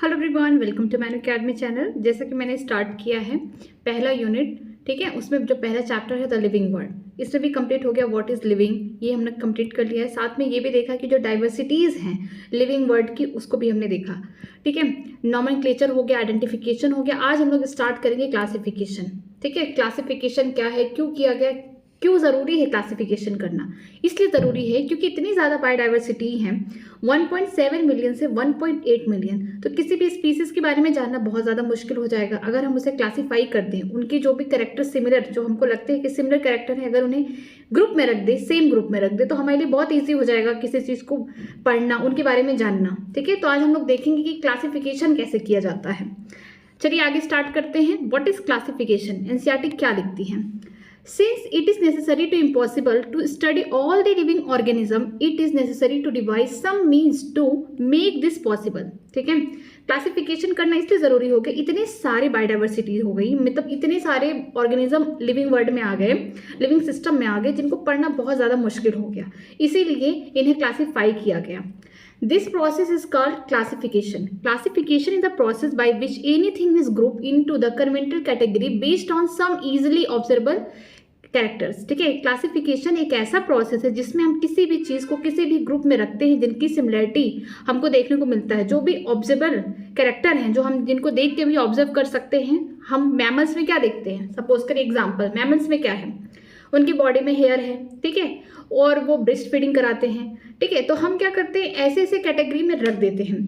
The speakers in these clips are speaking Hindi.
Hello everyone, welcome to man academy channel. जैसा कि मैंने स्टार्ट किया है पहला यूनिट, ठीक है, उसमें जो पहला चैप्टर है द लिविंग वर्ल्ड, इसमें भी कंप्लीट हो गया। व्हाट इज लिविंग, ये हमने कंप्लीट कर लिया है। साथ में ये भी देखा कि जो डाइवर्सिटीज़ हैं लिविंग वर्ल्ड की, उसको भी हमने देखा, ठीक है। नॉमेनक्लेचर हो गया, आइडेंटिफिकेशन हो गया। आज हम लोग स्टार्ट करेंगे क्लासिफिकेशन, ठीक है। क्लासिफिकेशन क्या है, क्यों किया गया, क्यों ज़रूरी है क्लासिफिकेशन करना। इसलिए ज़रूरी है क्योंकि इतनी ज़्यादा बायोडाइवर्सिटी है, 1.7 मिलियन से 1.8 मिलियन। तो किसी भी स्पीसीज़ के बारे में जानना बहुत ज़्यादा मुश्किल हो जाएगा अगर हम उसे क्लासीफाई कर दें। उनके जो भी कैरेक्टर सिमिलर, जो हमको लगते हैं कि सिमिलर कैरेक्टर है, अगर उन्हें ग्रुप में रख दे, सेम ग्रुप में रख दे, तो हमारे लिए बहुत ईजी हो जाएगा किसी चीज़ को पढ़ना, उनके बारे में जानना, ठीक है। तो आज हम लोग देखेंगे कि क्लासिफिकेशन कैसे किया जाता है। चलिए आगे स्टार्ट करते हैं। व्हाट इज क्लासिफिकेशन, एनसीईआरटी क्या लिखती है। Since it is necessary to impossible to study all the living organism, it is necessary to devise some means to make this possible, ठीक है। क्लासिफिकेशन करना इसलिए ज़रूरी हो गया, इतने सारे बायोडाइवर्सिटी हो गई, मतलब इतने सारे ऑर्गेनिज्म लिविंग वर्ल्ड में आ गए, लिविंग सिस्टम में आ गए, जिनको पढ़ना बहुत ज़्यादा मुश्किल हो गया, इसीलिए इन्हें क्लासीफाई किया गया। This process is called classification. Classification is the process by which anything is grouped into the conventional category based on some easily observable characters. ठीक है, क्लासिफिकेशन एक ऐसा प्रोसेस है जिसमें हम किसी भी चीज़ को किसी भी ग्रुप में रखते हैं जिनकी सिमिलरिटी हमको देखने को मिलता है, जो भी ऑब्जर्वेबल कैरेक्टर हैं, जो हम जिनको देख के भी ऑब्जर्व कर सकते हैं। हम मैमल्स में क्या देखते हैं, सपोज करें एग्जाम्पल, मैमल्स में क्या है, उनकी बॉडी में हेयर है, ठीक है, और वो ब्रेस्ट फीडिंग कराते हैं, ठीक है। तो हम क्या करते हैं, ऐसे ऐसे कैटेगरी में रख देते हैं।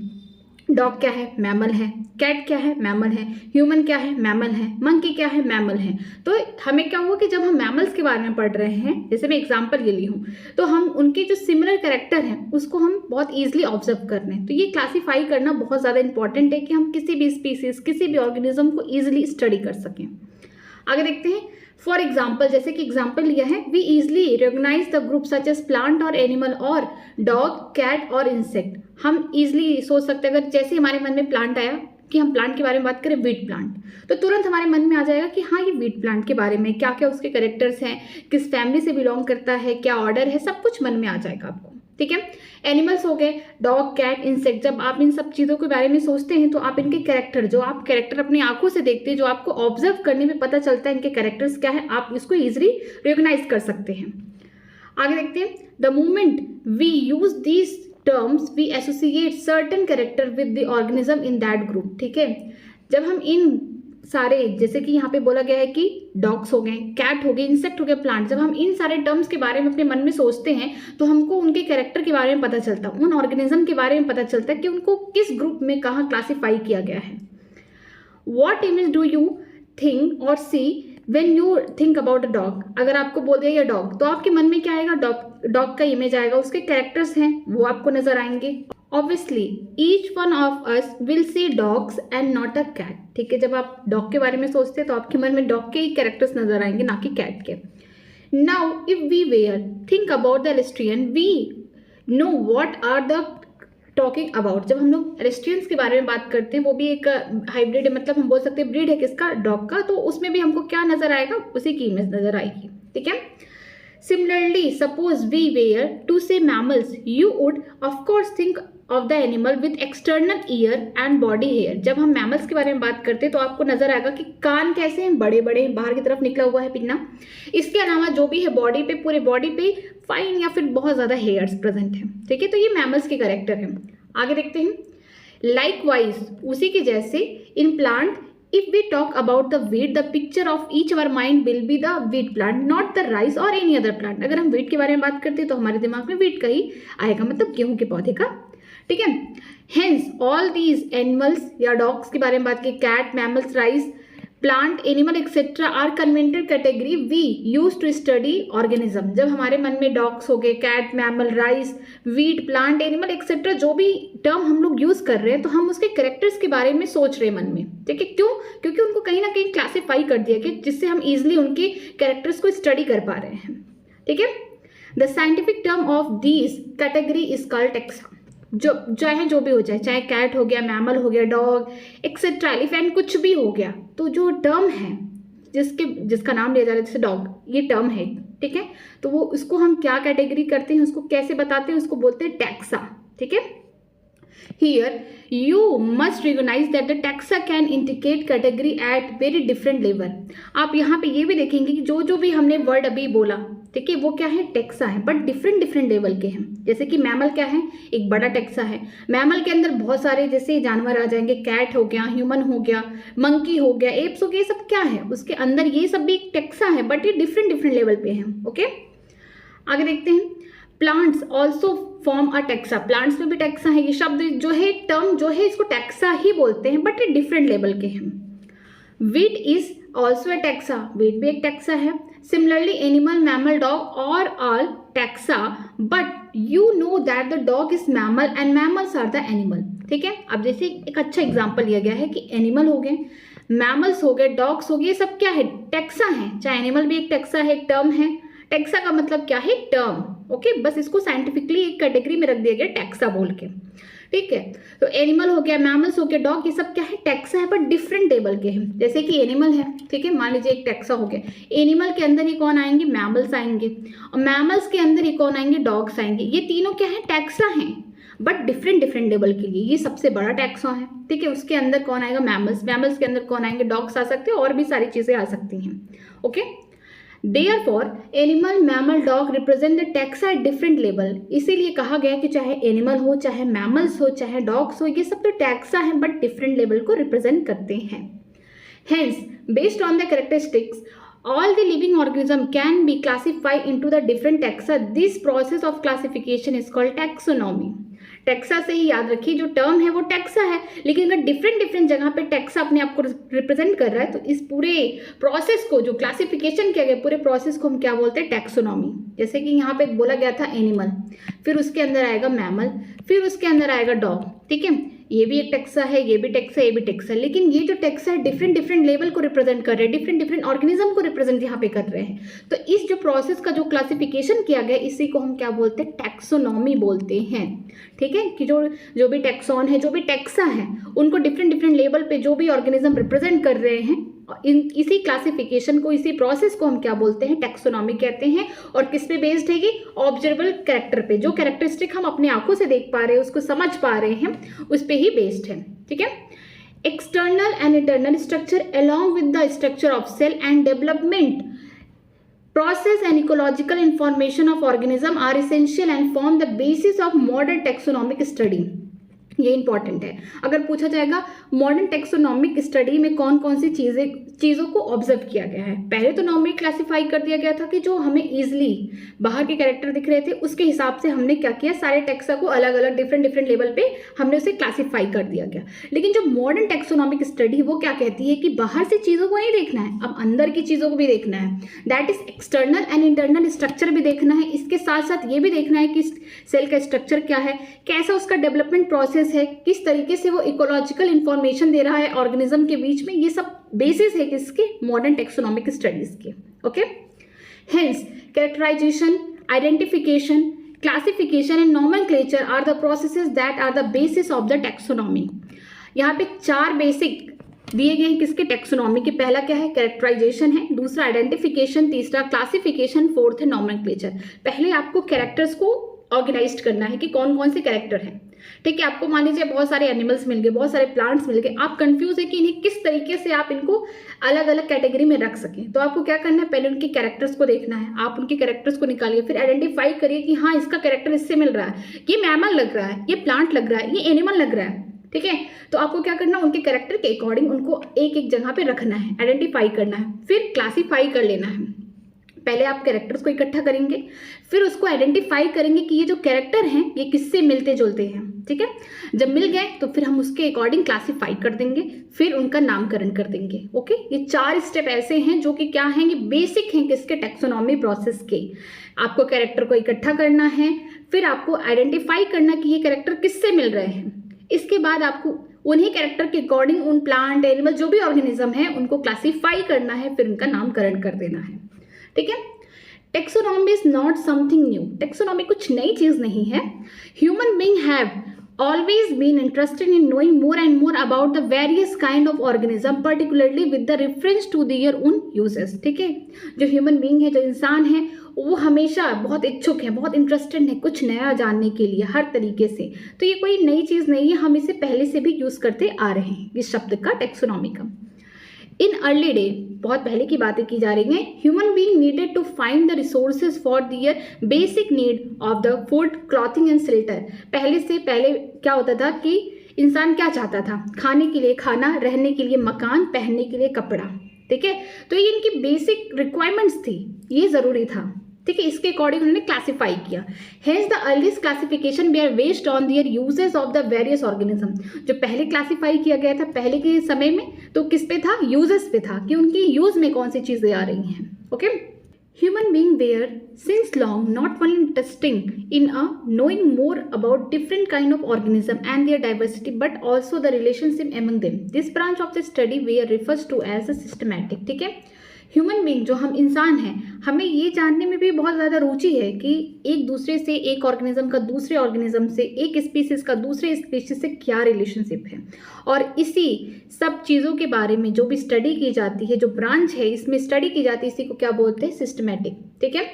डॉग क्या है, मैमल है। कैट क्या है, मैमल है। ह्यूमन क्या है, मैमल है। मंकी क्या है, मैमल है। तो हमें क्या हुआ कि जब हम मैमल्स के बारे में पढ़ रहे हैं, जैसे मैं एग्जांपल ये ली हूँ, तो हम उनके जो सिमिलर कैरेक्टर हैं उसको हम बहुत ईजिली ऑब्जर्व कर रहे हैं। तो ये क्लासीफाई करना बहुत ज़्यादा इंपॉर्टेंट है कि हम किसी भी स्पीसीज, किसी भी ऑर्गेनिज्म को ईजिली स्टडी कर सकें। आगे देखते हैं। फॉर एग्जाम्पल, जैसे कि एग्जाम्पल लिया है, we easily recognise the group such as plant और एनिमल और डॉग, कैट और इंसेक्ट। हम इजिली सोच सकते हैं, अगर जैसे हमारे मन में प्लांट आया कि हम प्लांट के बारे में बात करें, वीट प्लांट, तो तुरंत हमारे मन में आ जाएगा कि हाँ, ये वीट प्लांट के बारे में क्या क्या उसके कैरेक्टर्स हैं, किस फैमिली से बिलोंग करता है, क्या ऑर्डर है, सब कुछ मन में आ जाएगा आपको, ठीक है। एनिमल्स हो गए, डॉग, कैट, इंसेक्ट। जब आप इन सब चीज़ों के बारे में सोचते हैं तो आप इनके कैरेक्टर, जो आप कैरेक्टर अपनी आंखों से देखते हैं, जो आपको ऑब्जर्व करने में पता चलता है इनके कैरेक्टर्स क्या है, आप इसको इजिली रिकॉग्नाइज कर सकते हैं। आगे देखते हैं। The moment we use these terms we associate certain character with the organism in that group, ठीक है। जब हम इन सारे, जैसे कि यहाँ पे बोला गया है कि डॉग्स हो गए, कैट हो गए, इंसेक्ट हो गए, प्लांट, जब हम इन सारे टर्म्स के बारे में अपने मन में सोचते हैं तो हमको उनके कैरेक्टर के बारे में पता चलता है, उन ऑर्गेनिज्म के बारे में पता चलता है कि उनको किस ग्रुप में कहाँ क्लासीफाई किया गया है। What image do you think और see when you think about a dog. अगर आपको बोल दिया ये डॉग, तो आपके मन में क्या आएगा, डॉग का इमेज आएगा, उसके कैरेक्टर्स हैं वो आपको नजर आएंगे। Obviously, each one of us will see dogs and not a cat, ठीक है। जब आप डॉग के बारे में सोचते हैं तो आपके मन में डॉग के ही कैरेक्टर्स नजर आएंगे, ना कि कैट के। Now, if we were think about the Equestrian, we know what are the talking about। जब हम लोग एलेस्ट्रियंस के बारे में बात करते हैं, वो भी एक हाइब्रिड है, मतलब हम बोल सकते हैं ब्रीड है किसका, डॉग का, तो उसमें भी हमको क्या नजर आएगा, उसी की इमेज नजर आएगी, ठीक है। Similarly, suppose we were to say mammals, you would of course think of the animal with external ear and body hair। जब हम मैमल्स के बारे में बात करते हैं तो आपको नजर आएगा कि कान कैसे हैं, बड़े बड़े, बाहर की तरफ निकला हुआ है पिन्ना। इसके अलावा जो भी है बॉडी पे, पूरे बॉडी पे फाइन या फिर बहुत ज़्यादा हेयर्स प्रेजेंट है, ठीक है। तो ये मैमल्स के कैरेक्टर हैं। आगे देखते हैं। लाइकवाइज, उसी के जैसे, in plant, if we talk about the wheat, the picture of each our mind will be the wheat plant, not the rice or any other plant। अगर हम wheat के बारे में बात करते हैं तो हमारे दिमाग में wheat का ही आएगा, मतलब गेहूं के पौधे का, ठीक है। Hence all these animals या dogs के बारे में बात की, cat, mammals, rice, plant, animal etcetera are converted category we use to study organism. जब हमारे मन में डॉग्स हो गए, cat, mammal, rice, wheat, plant, animal etcetera, जो भी टर्म हम लोग यूज कर रहे हैं, तो हम उसके कैरेक्टर्स के बारे में सोच रहे हैं मन में, ठीक है। क्यों, क्योंकि उनको कहीं ना कहीं क्लासीफाई कर दिया गया, जिससे हम इजिली उनके कैरेक्टर्स को स्टडी कर पा रहे हैं, ठीक है। The scientific term of this category is called taxa. जो चाहे जो भी हो जाए, चाहे कैट हो गया, मैमल हो गया, डॉग एक्सेट्रा, एलिफेंट, कुछ भी हो गया, तो जो टर्म है जिसका नाम लिया जा रहा है, जैसे डॉग, ये टर्म है, ठीक है, तो वो उसको हम क्या कैटेगरी करते हैं, उसको कैसे बताते हैं, उसको बोलते हैं टैक्सा, ठीक है। Here, you must recognize that the taxa can indicate category at very different level. आप यहाँ पे ये भी देखेंगे कि जो भी हमने वर्ड अभी बोला, ठीक है, वो क्या है, टेक्सा है, बट डिफरेंट लेवल के हैं। जैसे कि मैमल क्या है, एक बड़ा टेक्सा है। मैमल के अंदर बहुत सारे जैसे जानवर आ जाएंगे, कैट हो गया, ह्यूमन हो गया, मंकी हो गया, एप्स हो गया, ये सब क्या है, उसके अंदर ये सब भी एक टेक्सा है, बट ये डिफरेंट लेवल पे हैं। ओके, आगे देखते हैं। Plants also form a taxa, plants में भी टेक्सा है। ये शब्द जो है, टर्म जो है, इसको टेक्सा ही बोलते हैं, बट ये डिफरेंट लेवल के हैं। Wheat is also a taxa, wheat भी एक टेक्सा है। सिमिलरली एनिमल, मैमल, डॉग और all taxa, but you know that the dog is mammal and mammals are the animal. ठीक है, अब जैसे एक अच्छा एग्जाम्पल लिया गया है कि एनिमल हो गए, मैमल्स हो गए, डॉग्स हो गए, ये सब क्या है, टेक्सा है। चाहे एनिमल भी एक टेक्सा है, एक टर्म है। टेक्सा का मतलब क्या है, टर्म। ओके, बस इसको साइंटिफिकली एक कैटेगरी में रख दिया गया टेक्सा बोल के। ठीक है, तो एनिमल हो गया, मैमल्स हो गया, डॉग, ये सब क्या है, टेक्सा है, पर डिफरेंट लेवल के हैं। जैसे कि एनिमल है, ठीक है, मान लीजिए एक टेक्सा हो गया, एनिमल के अंदर ही कौन आएंगे, मैमल्स आएंगे, और मैमल्स के अंदर ही कौन आएंगे, डॉग्स आएंगे। ये तीनों क्या है, टेक्सा हैं, बट डिफरेंट लेवल के लिए। ये सबसे बड़ा टेक्सा है, ठीक है, उसके अंदर कौन आएगा, मैमल्स, मैमल्स के अंदर कौन आएंगे, डॉग्स आ सकते हैं, और भी सारी चीजें आ सकती हैं। Okay, Therefore, animal, mammal, dog represent the taxa at different level. इसीलिए कहा गया कि चाहे एनिमल हो, चाहे मैमल्स हो, चाहे डॉग्स हो, ये सब तो टेक्सा हैं, बट डिफरेंट लेवल को रिप्रेजेंट करते हैं। Hence, based on the characteristics, all the living organism can be classified into the different taxa. This process of classification is called taxonomy. Taxa से ही याद रखिए, जो टर्म है वो टेक्सा है, लेकिन अगर डिफरेंट जगह पे टेक्सा अपने आप को रिप्रेजेंट कर रहा है, तो इस पूरे प्रोसेस को, जो क्लासिफिकेशन किया गया, पूरे प्रोसेस को हम क्या बोलते हैं, टैक्सोनॉमी। जैसे कि यहाँ पे बोला गया था एनिमल, फिर उसके अंदर आएगा मैमल, फिर उसके अंदर आएगा डॉग। ठीक है, ये भी एक टेक्सा है, ये भी टेक्सा है, ये भी टेक्सा है, लेकिन ये जो टेक्सा है डिफरेंट लेवल को रिप्रेजेंट कर रहे हैं, डिफरेंट ऑर्गेनिज्म को रिप्रेजेंट यहाँ पे कर रहे हैं। तो इस जो प्रोसेस का जो क्लासिफिकेशन किया गया, इसी को हम क्या बोलते हैं, टैक्सोनॉमी बोलते हैं। ठीक है, कि जो भी टैक्सॉन है, जो भी टेक्सा है, उनको डिफरेंट लेवल पे जो भी ऑर्गेनिज्म रिप्रेजेंट कर रहे हैं, इसी क्लासिफिकेशन को, इसी प्रोसेस को हम क्या बोलते हैं, टैक्सोनॉमी कहते हैं। और किस पे बेस्ड है, ऑब्जर्वेबल कैरेक्टर पे, जो कैरेक्टरिस्टिक हम अपने आंखों से देख पा रहे हैं, उसको समझ पा रहे हैं, उस पे ही बेस्ड है। ठीक है, external and internal structure along with the structure of cell and development process and ecological information of organism are essential and form the basis of modern taxonomic study. ये इंपॉर्टेंट है। अगर पूछा जाएगा मॉडर्न टेक्सोनॉमिक स्टडी में कौन कौन सी चीज़ों को ऑब्जर्व किया गया है, पहले तो नॉर्मली क्लासिफाई कर दिया गया था कि जो हमें इजीली बाहर के कैरेक्टर दिख रहे थे, उसके हिसाब से हमने क्या किया, सारे टेक्सा को अलग अलग डिफरेंट लेवल पे हमने उसे क्लासीफाई कर दिया गया। लेकिन जो मॉडर्न टेक्सोनॉमिक स्टडी वो क्या कहती है कि बाहर से चीज़ों को नहीं देखना है, अब अंदर की चीज़ों को भी देखना है। That is external and internal structure भी देखना है, इसके साथ साथ ये भी देखना है कि सेल का स्ट्रक्चर क्या है, कैसा उसका डेवलपमेंट प्रोसेस है, किस तरीके से वो इकोलॉजिकल इंफॉर्मेशन दे रहा है ऑर्गेनिज्म के बीच में। ये सब बेसिस है किसके, मॉडर्न टेक्सोनॉमिक स्टडीज के। Okay, hence characterisation, identification, classification and nomenclature are the processes that are the basis of the taxonomy. यहाँ पे 4 बेसिक दिए गए हैं किसके, टेक्सोनॉमी के। पहला क्या है, कैरेक्टराइजेशन है, दूसरा आइडेंटिफिकेशन, तीसरा क्लासिफिकेशन, फोर्थ है नॉमेनक्लेचर। पहले आपको कैरेक्टर्स को ऑर्गेनाइज करना है कि कौन कौन से कैरेक्टर हैं। ठीक है, आपको मान लीजिए बहुत सारे एनिमल्स मिल गए, बहुत सारे प्लांट्स मिल गए, आप कंफ्यूज है कि इन्हें किस तरीके से आप इनको अलग अलग कैटेगरी में रख सकें। तो आपको क्या करना है, पहले उनके कैरेक्टर्स को देखना है, आप उनके कैरेक्टर्स को निकालिए, फिर आइडेंटिफाई करिए कि हाँ इसका कैरेक्टर इससे मिल रहा है, ये मैमल लग रहा है, ये प्लांट लग रहा है, ये एनिमल लग रहा है। ठीक है, तो आपको क्या करना है, उनके कैरेक्टर के अकॉर्डिंग उनको एक एक जगह पे रखना है, आइडेंटिफाई करना है, फिर क्लासीफाई कर लेना है। पहले आप कैरेक्टर्स को इकट्ठा करेंगे, फिर उसको आइडेंटिफाई करेंगे कि ये जो कैरेक्टर हैं ये किससे मिलते जुलते हैं। ठीक है, जब मिल गए तो फिर हम उसके अकॉर्डिंग क्लासीफाई कर देंगे, फिर उनका नामकरण कर देंगे। ओके, ये 4 स्टेप ऐसे हैं जो कि क्या हैं, ये बेसिक हैं किसके, टैक्सोनॉमी प्रोसेस के। आपको कैरेक्टर को इकट्ठा करना है, फिर आपको आइडेंटिफाई करना कि ये कैरेक्टर किससे मिल रहे हैं, इसके बाद आपको उन्हीं कैरेक्टर के अकॉर्डिंग उन प्लांट, एनिमल, जो भी ऑर्गेनिज्म है उनको क्लासीफाई करना है, फिर उनका नामकरण कर देना है। ठीक है, taxonomy is not something new, taxonomy कुछ नई चीज नहीं है। Human being have always been interested in knowing more and more about the various kind of organism, particularly with the reference to their own uses. ठीक है, जो ह्यूमन बीइंग है, जो इंसान है, वो हमेशा बहुत इच्छुक है, बहुत इंटरेस्टेड है कुछ नया जानने के लिए हर तरीके से। तो ये कोई नई चीज़ नहीं है, हम इसे पहले से भी यूज़ करते आ रहे हैं इस शब्द का, टैक्सोनॉमी का। इन अर्ली डे, बहुत पहले की बातें की जा रही हैं, human being needed to find the resources for their basic need of the food, clothing and shelter. पहले क्या होता था कि इंसान क्या चाहता था, खाने के लिए खाना, रहने के लिए मकान, पहनने के लिए कपड़ा। ठीक है, तो ये इनकी बेसिक रिक्वायरमेंट्स थी, ये ज़रूरी था। ठीक है, इसके अकॉर्डिंग उन्होंने क्लासीफाई किया। Hence the earliest classification we are based on their uses of the various organism. जो पहले क्लासीफाई किया गया था पहले के समय में, तो किस पे था, यूजेस पे था, कि उनकी यूज में कौन सी चीजें आ रही हैं। Okay, human being were since long not only interesting in knowing more about different kind of organism and their diversity but also the relationship among them. This branch of the study we refers to as a systematic. ठीक है, ह्यूमन बीइंग जो हम इंसान हैं, हमें ये जानने में भी बहुत ज़्यादा रुचि है कि एक दूसरे से, एक ऑर्गेनिज्म का दूसरे ऑर्गेनिज्म से, एक स्पीसीज का दूसरे स्पीसीज से क्या रिलेशनशिप है। और इसी सब चीज़ों के बारे में जो भी स्टडी की जाती है, जो ब्रांच है इसमें स्टडी की जाती है, इसी को क्या बोलते हैं, सिस्टमैटिक। ठीक है,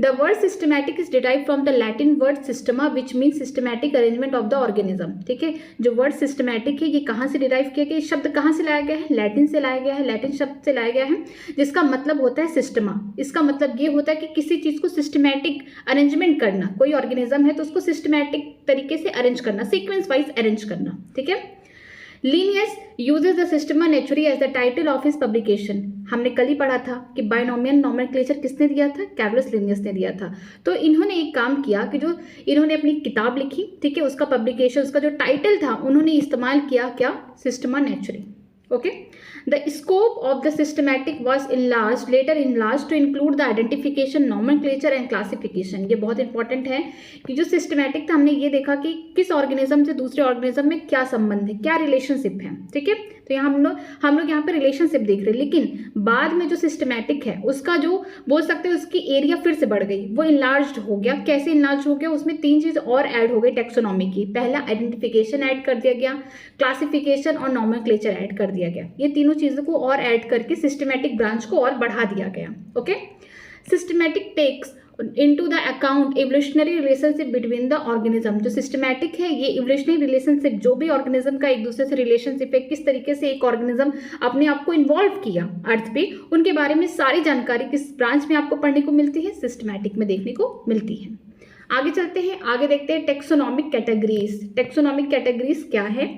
the word systematic is derive from the Latin word Systema which mean systematic arrangement of the organism. ठीक है, जो वर्ड सिस्टमैटिक है ये कहाँ से डिराइव किया गया, शब्द कहाँ से लाया गया है, लैटिन से लाया गया है, लैटिन शब्द से लाया गया है, जिसका मतलब होता है सिस्टमा। इसका मतलब ये होता है कि किसी चीज़ को सिस्टमैटिक अरेंजमेंट करना, कोई ऑर्गेनिज्म है तो उसको सिस्टमैटिक तरीके से अरेंज करना, सीक्वेंस वाइज अरेंज करना। ठीक है, Linnaeus uses the systema naturae as the title of his publication. हमने कल ही पढ़ा था कि बाइनोमियल नोमेनक्लेचर किसने दिया था, कैरोलस लिनियस ने दिया था। तो इन्होंने एक काम किया कि जो इन्होंने अपनी किताब लिखी, ठीक है, उसका पब्लिकेशन, उसका जो टाइटल था उन्होंने इस्तेमाल किया क्या, Systema Naturae. Okay, the scope of the systematic was later enlarge to include the identification, nomenclature and classification. ये बहुत इंपॉर्टेंट है कि जो सिस्टमैटिक था, हमने ये देखा कि किस ऑर्गेनिज्म से दूसरे ऑर्गेनिज्म में क्या संबंध है, क्या रिलेशनशिप है। ठीक है, तो यहाँ हम लोग यहाँ पे रिलेशनशिप देख रहे हैं, लेकिन बाद में जो सिस्टमैटिक है उसका जो बोल सकते हैं उसकी एरिया फिर से बढ़ गई, वो इनलार्ज हो गया। कैसे इनलार्ज हो गया, उसमें 3 चीज़ और ऐड हो गई टैक्सोनॉमी की। पहला आइडेंटिफिकेशन ऐड कर दिया गया, क्लासिफिकेशन और नोमेनक्लेचर ऐड कर दिया गया। ये तीनों चीज़ों को और ऐड करके सिस्टमैटिक ब्रांच को और बढ़ा दिया गया। Okay, systematic takes into the account evolutionary relationship between the organism। जो सिस्टमैटिक है ये evolutionary relationship, जो भी ऑर्गेनिज्म का एक दूसरे से रिलेशनशिप है, किस तरीके से एक ऑर्गेनिज्म अपने आप को इन्वॉल्व किया अर्थ पे, उनके बारे में सारी जानकारी किस ब्रांच में आपको पढ़ने को मिलती है, सिस्टमैटिक में देखने को मिलती है। आगे चलते हैं, आगे देखते हैं टेक्सोनॉमिक कैटेगरीज। टेक्सोनॉमिक कैटेगरीज क्या है?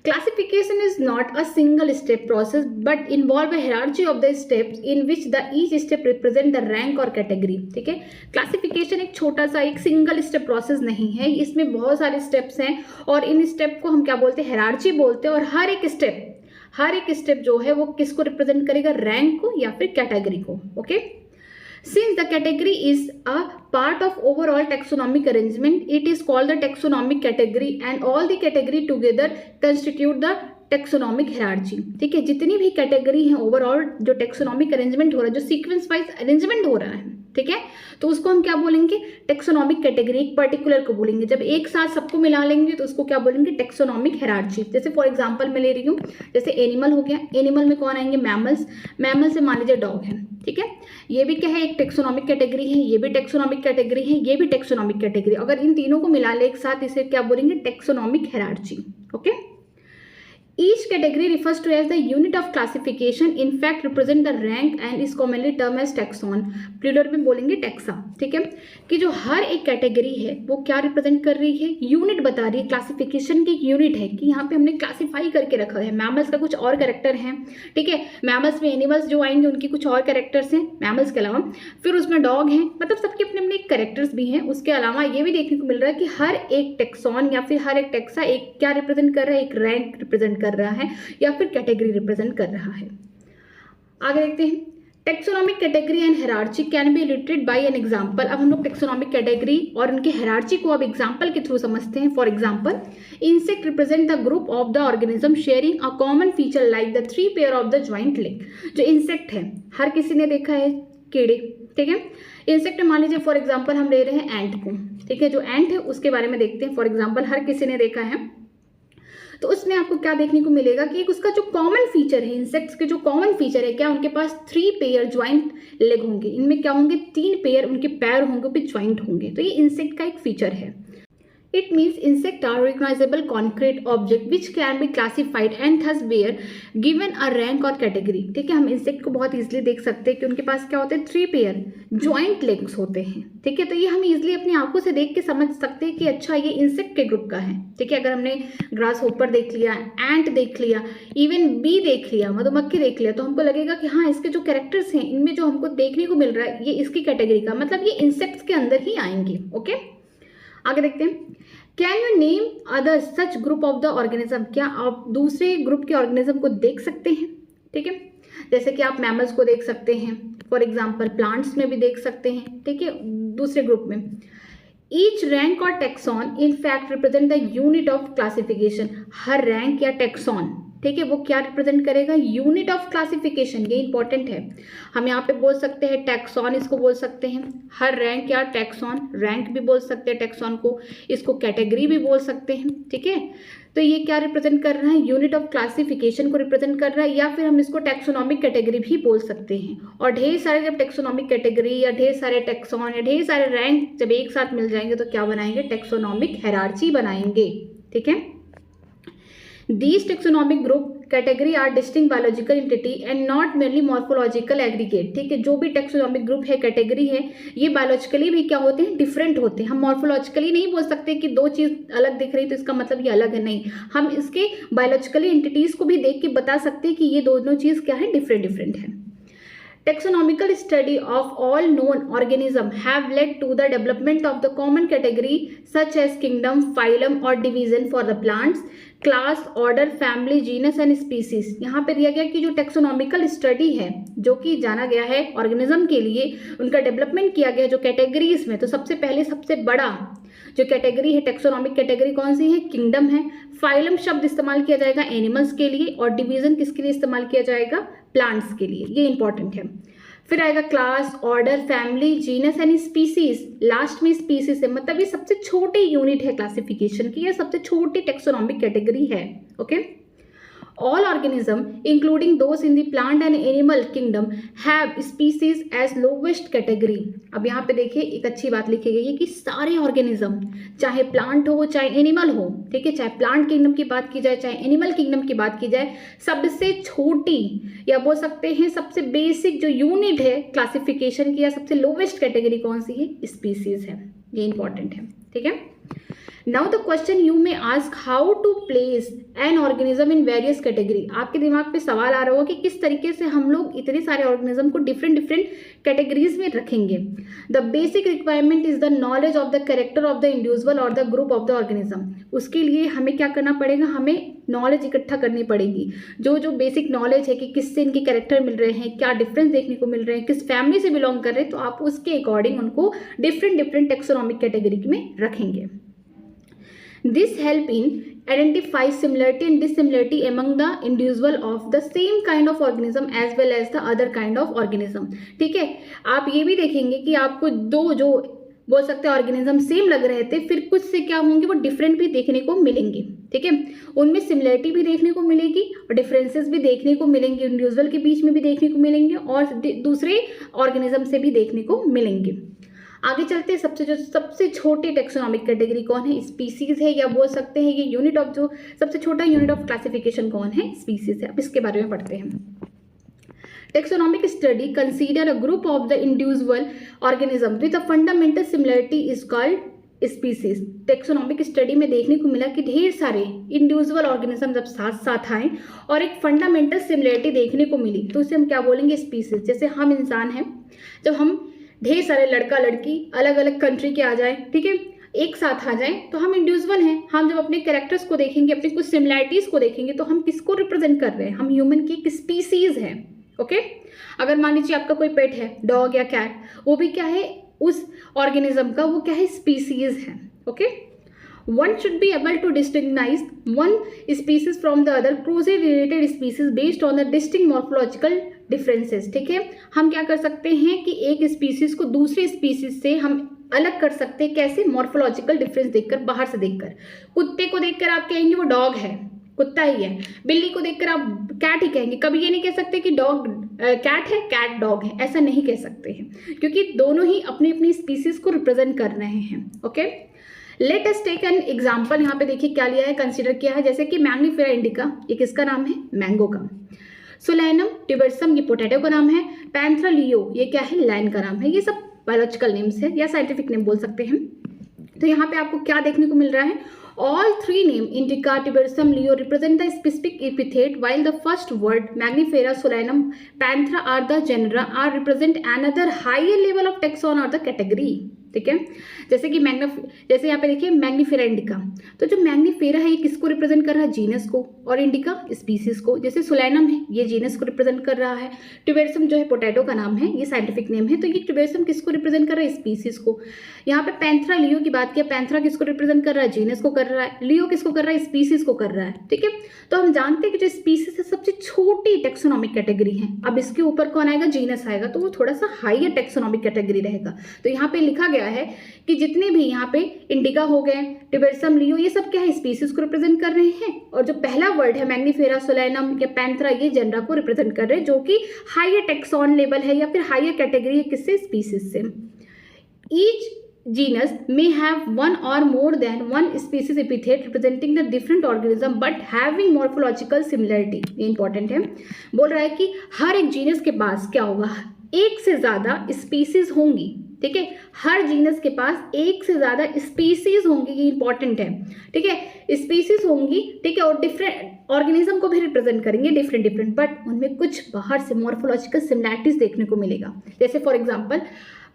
Classification is not a single step process but involve a hierarchy of the steps in which the each step represent the rank or category। ठीक है, क्लासिफिकेशन एक छोटा सा एक सिंगल स्टेप प्रोसेस नहीं है, इसमें बहुत सारे स्टेप्स हैं और इन स्टेप को हम क्या बोलते हैं, हायरार्ची बोलते हैं। और हर एक स्टेप जो है वो किसको रिप्रेजेंट करेगा, रैंक को या फिर कैटेगरी को। Okay, Since the category is a part of overall taxonomic arrangement, it is called the taxonomic category and all the category together constitute the taxonomic hierarchy. ठीक है, जितनी भी कैटेगरी है ओवरऑल जो टेक्सोनॉमिक अरेंजमेंट हो रहा है, जो सीक्वेंस वाइज अरेंजमेंट हो रहा है, ठीक है, तो उसको हम क्या बोलेंगे, टेक्सोनॉमिक कैटेगरी। एक पर्टिकुलर को बोलेंगे, जब एक साथ सबको मिला लेंगे तो उसको क्या बोलेंगे, टेक्सोनॉमिक हायरार्ची। जैसे फॉर एग्जांपल मैं ले रही हूँ, जैसे एनिमल हो गया, एनिमल में कौन आएंगे, मैमल्स। मैमल से मान लीजिए डॉग है, ठीक है, ये भी क्या है, एक टेक्सोनॉमिक कैटेगरी है, ये भी टेक्सोनॉमिक कैटेगरी है, ये भी टेक्सोनॉमिक कैटेगरी। अगर इन तीनों को मिला ले एक साथ, इसे क्या बोलेंगे, taxonomic hierarchy. Okay, Each category refers to as the unit of classification, in fact represent the rank and is commonly termed as taxon। Plural में बोलेंगे टैक्सा। ठीक है, कि जो हर एक कैटेगरी है वो क्या रिप्रेजेंट कर रही है, यूनिट बता रही है, क्लासिफिकेशन की एक यूनिट है कि यहाँ पे हमने क्लासीफाई करके रखा है। मैमल्स का कुछ और कैरेक्टर है, ठीक है, मैमल्स में एनिमल्स जो आएंगे उनके कुछ और कैरेक्टर्स हैं मैमल्स के अलावा, फिर उसमें डॉग हैं, मतलब सबके अपने अपने कैरेक्टर्स भी हैं। उसके अलावा ये भी देखने को मिल रहा है कि हर एक टैक्सॉन या फिर हर एक टैक्सा एक क्या रिप्रेजेंट कर रहा है, एक रैंक रिप्रेजेंट कर रहा है या फिर कैटेगरी रिप्रेजेंट कर रहा है। आगे देखते हैं, taxonomic category and hierarchy can be illustrated by an example. अब हम लोग टेक्सोनॉमिक कैटेगरी और उनके हायरार्ची को अब एग्जांपल के थ्रू समझते हैं। For example, insect represent the group of the organism sharing a common feature like the 3 pair of the joint leg. जो इंसेक्ट है, हर किसी ने देखा है कीड़े, ठीक है। इंसेक्ट मान लीजिए फॉर एग्जांपल हम ले रहे हैं एंट को, ठीक है। जो एंट है उसके बारे में देखते हैं। फॉर एग्जांपल हर किसी ने देखा है, तो उसमें आपको क्या देखने को मिलेगा कि एक उसका जो कॉमन फीचर है, इंसेक्ट्स के जो कॉमन फीचर है, क्या उनके पास 3 पेयर ज्वाइंट लेग होंगे। इनमें क्या होंगे, 3 पेयर उनके पैर होंगे, भी ज्वाइंट होंगे। तो ये इंसेक्ट का एक फीचर है। It means insect are recognizable concrete object which can be classified and thus were given a rank or category। ठीक है, हम इंसेक्ट को बहुत इजीली देख सकते हैं कि उनके पास क्या होते हैं, 3 पेयर ज्वाइंट लेग्स होते हैं। ठीक है, तो ये हम इजीली अपनी आंखों से देख के समझ सकते हैं कि अच्छा ये इंसेक्ट के ग्रुप का है। ठीक है, अगर हमने ग्रास होपर देख लिया, एंट देख लिया, इवन बी देख लिया, मधुमक्खी देख लिया, तो हमको लगेगा कि हाँ इसके जो कैरेक्टर्स हैं इनमें जो हमको देखने को मिल रहा है ये इसकी कैटेगरी का, मतलब ये इंसेक्ट्स के अंदर ही आएंगे। ओके, आगे देखते हैं। Can you name other such group of the organism. क्या आप दूसरे ग्रुप के ऑर्गेनिज्म को देख सकते हैं। ठीक है, जैसे कि आप मैमल्स को देख सकते हैं, फॉर एग्जांपल प्लांट्स में भी देख सकते हैं। ठीक है, दूसरे ग्रुप में। ईच रैंक और tax on in fact represent the unit of classification. Her rank या टेक्सॉन, ठीक है, वो क्या रिप्रेजेंट करेगा, यूनिट ऑफ क्लासिफिकेशन। ये इंपॉर्टेंट है। हम यहाँ पे बोल सकते हैं टैक्सॉन, इसको बोल सकते हैं हर रैंक या टैक्सॉन, रैंक भी बोल सकते हैं टैक्सॉन को, इसको कैटेगरी भी बोल सकते हैं। ठीक है, तो ये क्या रिप्रेजेंट कर रहा है, यूनिट ऑफ क्लासिफिकेशन को रिप्रेजेंट कर रहा है, या फिर हम इसको टैक्सोनॉमिक कैटेगरी भी बोल सकते हैं। और ढेर सारे जब टैक्सोनॉमिक कैटेगरी या ढेर सारे टैक्सॉन या ढेर सारे रैंक जब एक साथ मिल जाएंगे तो क्या बनाएंगे, टैक्सोनॉमिक हायरार्ची बनाएंगे। ठीक है, These taxonomic group category are distinct biological entity and not merely morphological aggregate। ठीक है, जो भी टैक्सोनॉमिक ग्रुप है, कैटेगरी है, ये बायोलॉजिकली भी क्या होते हैं, डिफरेंट होते हैं। हम मॉर्फोलॉजिकली नहीं बोल सकते कि दो चीज़ अलग दिख रही तो इसका मतलब ये अलग है, नहीं। हम इसके बायोलॉजिकली एंटिटीज़ को भी देख के बता सकते हैं कि ये दोनों चीज़ क्या है, डिफरेंट है। Taxonomical study of all known organisms have led to the development of the common category such as kingdom, phylum or division for the plants, class, order, family, genus and species। यहाँ पे दिया गया कि जो टेक्सोनॉमिकल स्टडी है, जो कि जाना गया है ऑर्गेनिज्म के लिए, उनका डेवलपमेंट किया गया जो कैटेगरीज में, तो सबसे पहले सबसे बड़ा जो कैटेगरी है, टेक्सोनॉमिक कैटेगरी कौन सी है, किंगडम है। फाइलम शब्द इस्तेमाल किया जाएगा एनिमल्स के लिए, और डिवीजन किसके लिए इस्तेमाल किया जाएगा, प्लांट्स के लिए। ये इंपॉर्टेंट है। फिर आएगा class, order, family, genus and species. Last में स्पीसीज है, मतलब ये सबसे छोटी यूनिट है क्लासिफिकेशन की, या सबसे छोटी टेक्सोनॉमिक कैटेगरी है। Okay, all organism including those in the plant and animal kingdom have species as lowest category। अब यहाँ पे देखिए एक अच्छी बात लिखी गई है कि सारे ऑर्गेनिज्म, चाहे प्लांट हो चाहे एनिमल हो, ठीक है, चाहे प्लांट किंगडम की बात की जाए चाहे एनिमल किंगडम की बात की जाए, सबसे छोटी या बोल सकते हैं सबसे बेसिक जो यूनिट है क्लासिफिकेशन की, या सबसे लोवेस्ट कैटेगरी कौन सी है, स्पीसीज है। ये इंपॉर्टेंट है। ठीक है, Now the question you may ask how to place an organism in various category। आपके दिमाग पे सवाल आ रहा होगा कि किस तरीके से हम लोग इतने सारे ऑर्गेनिज्म को डिफरेंट कैटेगरीज में रखेंगे। The basic requirement is the knowledge of the character of the individual और the group of the organism. उसके लिए हमें क्या करना पड़ेगा, हमें नॉलेज इकट्ठा करनी पड़ेगी। जो बेसिक नॉलेज है कि किससे इनके कैरेक्टर मिल रहे हैं, क्या डिफरेंस देखने को मिल रहे हैं, किस फैमिली से बिलोंग कर रहे हैं, तो आप उसके अकॉर्डिंग उनको डिफरेंट टेक्सोनॉमिक कैटेगरी में रखेंगे। This help in identify similarity and dissimilarity among the individual of the same kind of organism as well as the other kind of organism। ठीक है, आप ये भी देखेंगे कि आपको दो जो बोल सकते हैं ऑर्गेनिज्म सेम लग रहे थे, फिर कुछ से क्या होंगे, वो डिफरेंट भी देखने को मिलेंगे। ठीक है, उनमें सिमिलरिटी भी देखने को मिलेगी और डिफरेंसेस भी देखने को मिलेंगे, इंडिविजुअल के बीच में भी देखने को मिलेंगे और दूसरे ऑर्गेनिज्म से भी देखने को मिलेंगे। आगे चलते हैं। सबसे छोटी टेक्सोनॉमिक कैटेगरी कौन है, स्पीसीज है, या बोल सकते हैं ये यूनिट ऑफ जो सबसे छोटा यूनिट ऑफ क्लासिफिकेशन कौन है, स्पीसीज है। अब इसके बारे में पढ़ते हैं। Taxonomic study consider a group of the individual organism with a fundamental similarity is called species. Taxonomic study में देखने को मिला कि ढेर सारे इंडिविजुअल ऑर्गेनिज्म जब साथ साथ आए और एक फंडामेंटल सिमिलरिटी देखने को मिली, तो उसे हम क्या बोलेंगे, स्पीसीज। जैसे हम इंसान हैं, जब हम ढेर सारे लड़का लड़की अलग अलग कंट्री के आ जाए, ठीक है, एक साथ आ जाए, तो हम इंडिविजुअल हैं। हम जब अपने कैरेक्टर्स को देखेंगे, अपनी कुछ सिमिलरिटीज को देखेंगे, तो हम किसको रिप्रेजेंट कर रहे हैं, हम ह्यूमन की एक स्पीसीज है। ओके, अगर मान लीजिए आपका कोई पेट है, डॉग या कैट, वो भी क्या है, उस ऑर्गेनिज्म का वो क्या है, स्पीसीज है। Okay, one should be able to distinguish one species from the other closely related species based on the distinct morphological differences. ठीक है, हम क्या कर सकते हैं कि एक स्पीसीज को दूसरे स्पीसीज से हम अलग कर सकते हैं। कैसे? मॉर्फोलॉजिकल डिफरेंस देखकर, बाहर से देखकर। कुत्ते को देखकर आप कहेंगे वो डॉग है, कुत्ता ही है। बिल्ली को देखकर आप कैट ही कहेंगे, कभी ये नहीं कह सकते कि डॉग कैट है, कैट डॉग है, ऐसा नहीं कह सकते हैं, क्योंकि दोनों ही अपनी अपनी स्पीसीज को रिप्रेजेंट कर रहे हैं। Okay, let us take an example. यहाँ पे देखिए क्या लिया है, कंसिडर किया है, जैसे कि मैंगनीफेरा इंडिका, ये किसका नाम है? मैंगो का। सोलैनम ट्यूबरसम, ये पोटैटो का नाम है। पैंथरा लियो, ये क्या है? लाइन का नाम है। ये सब बायोलॉजिकल नेम्स है या साइंटिफिक नेम बोल सकते हैं। तो यहाँ पे आपको क्या देखने को मिल रहा है? All three name Indica, Tibersum, Leo represent the specific epithet, while the first word Magnifera, Solanum, Panthera are the genera are represent another higher level of taxon or the category। ठीक है, जैसे कि जैसे यहाँ पे देखिए मैग्नीफेरा इंडिका, तो जो मैग्नीफेरा है ये किसको रिप्रेजेंट कर रहा है? जीनस को, और इंडिका स्पीसीज को। जैसे सोलैनम है ये जीनस को रिप्रेजेंट कर रहा है। ट्यूबेरसम जो है पोटैटो का नाम है, ये साइंटिफिक नेम है, तो ये ट्यूबेरसम किसको रिप्रेजेंट कर रहा है? स्पीसीज को। यहाँ पे पैंथरा लियो की बात किया, पैंथरा किसको रिप्रेजेंट कर रहा है? जीनस को कर रहा है। लियो किसको कर रहा है? स्पीसीज को कर रहा है। ठीक है, तो हम जानते हैं कि जो स्पीसीज है सबसे छोटी टेक्सोनॉमिक कैटेगरी है। अब इसके ऊपर कौन आएगा? जीनस आएगा, तो वो थोड़ा सा हाइयर टेक्सोनॉमिक कैटेगरी रहेगा। तो यहाँ पे लिखा गया है कि जितने भी यहाँ पे इंडिका हो गए, टिबेरसम, लियो, ये सब क्या है? स्पीसीज को रिप्रेजेंट कर रहे हैं। और जो पहला वर्ड है मैग्नीफेरा, सोलैनम या पैंथरा, ये जेनरा को रिप्रेजेंट कर रहे हैं, जो कि हाइयर टेक्सॉन लेवल है या फिर हाइयर कैटेगरी है। किससे? स्पीसीज से। Each genus may have one or more than one species epithet representing the different organism but having morphological similarity। ये इंपॉर्टेंट है, बोल रहा है कि हर एक जीनस के पास क्या होगा? एक से ज्यादा स्पीसीज होंगी। ठीक है, हर जीनस के पास एक से ज्यादा स्पीसीज होंगी, ये इंपॉर्टेंट है। ठीक है, स्पीसीज होंगी, ठीक है, और डिफरेंट ऑर्गेनिज्म को भी रिप्रेजेंट करेंगे डिफरेंट, बट उनमें कुछ बाहर से मॉर्फोलॉजिकल सिमिलैरिटीज देखने को मिलेगा। जैसे फॉर एग्जाम्पल,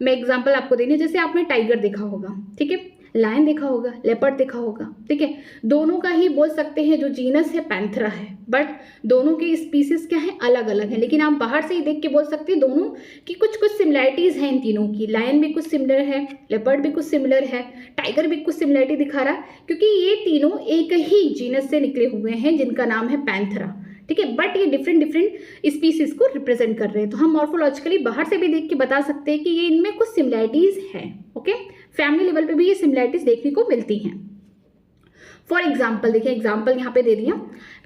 मैं एग्जाम्पल आपको देनी है, जैसे आपने टाइगर देखा होगा, ठीक है, लायन देखा होगा, लेपर्ड देखा होगा। ठीक है, दोनों का ही बोल सकते हैं जो जीनस है पैंथरा है, बट दोनों के स्पीसीज क्या है? अलग अलग है। लेकिन आप बाहर से ही देख के बोल सकते हैं दोनों की कुछ कुछ सिमिलैरिटीज हैं इन तीनों की। लायन भी कुछ सिमिलर है, लेपर्ड भी कुछ सिमिलर है, टाइगर भी कुछ सिमिलैरिटी दिखा रहा है, क्योंकि ये तीनों एक ही जीनस से निकले हुए हैं जिनका नाम है पैंथरा। ठीक है, बट ये डिफरेंट स्पीसीज को रिप्रेजेंट कर रहे हैं। तो हम मॉर्फोलॉजिकली बाहर से भी देख के बता सकते हैं कि ये इनमें कुछ सिमिलैरिटीज हैं। ओके, फैमिली लेवल पे भी ये सिमिलैरिटीज देखने को मिलती हैं। फॉर एग्जाम्पल देखिए, एग्जाम्पल यहाँ पे दे दिया,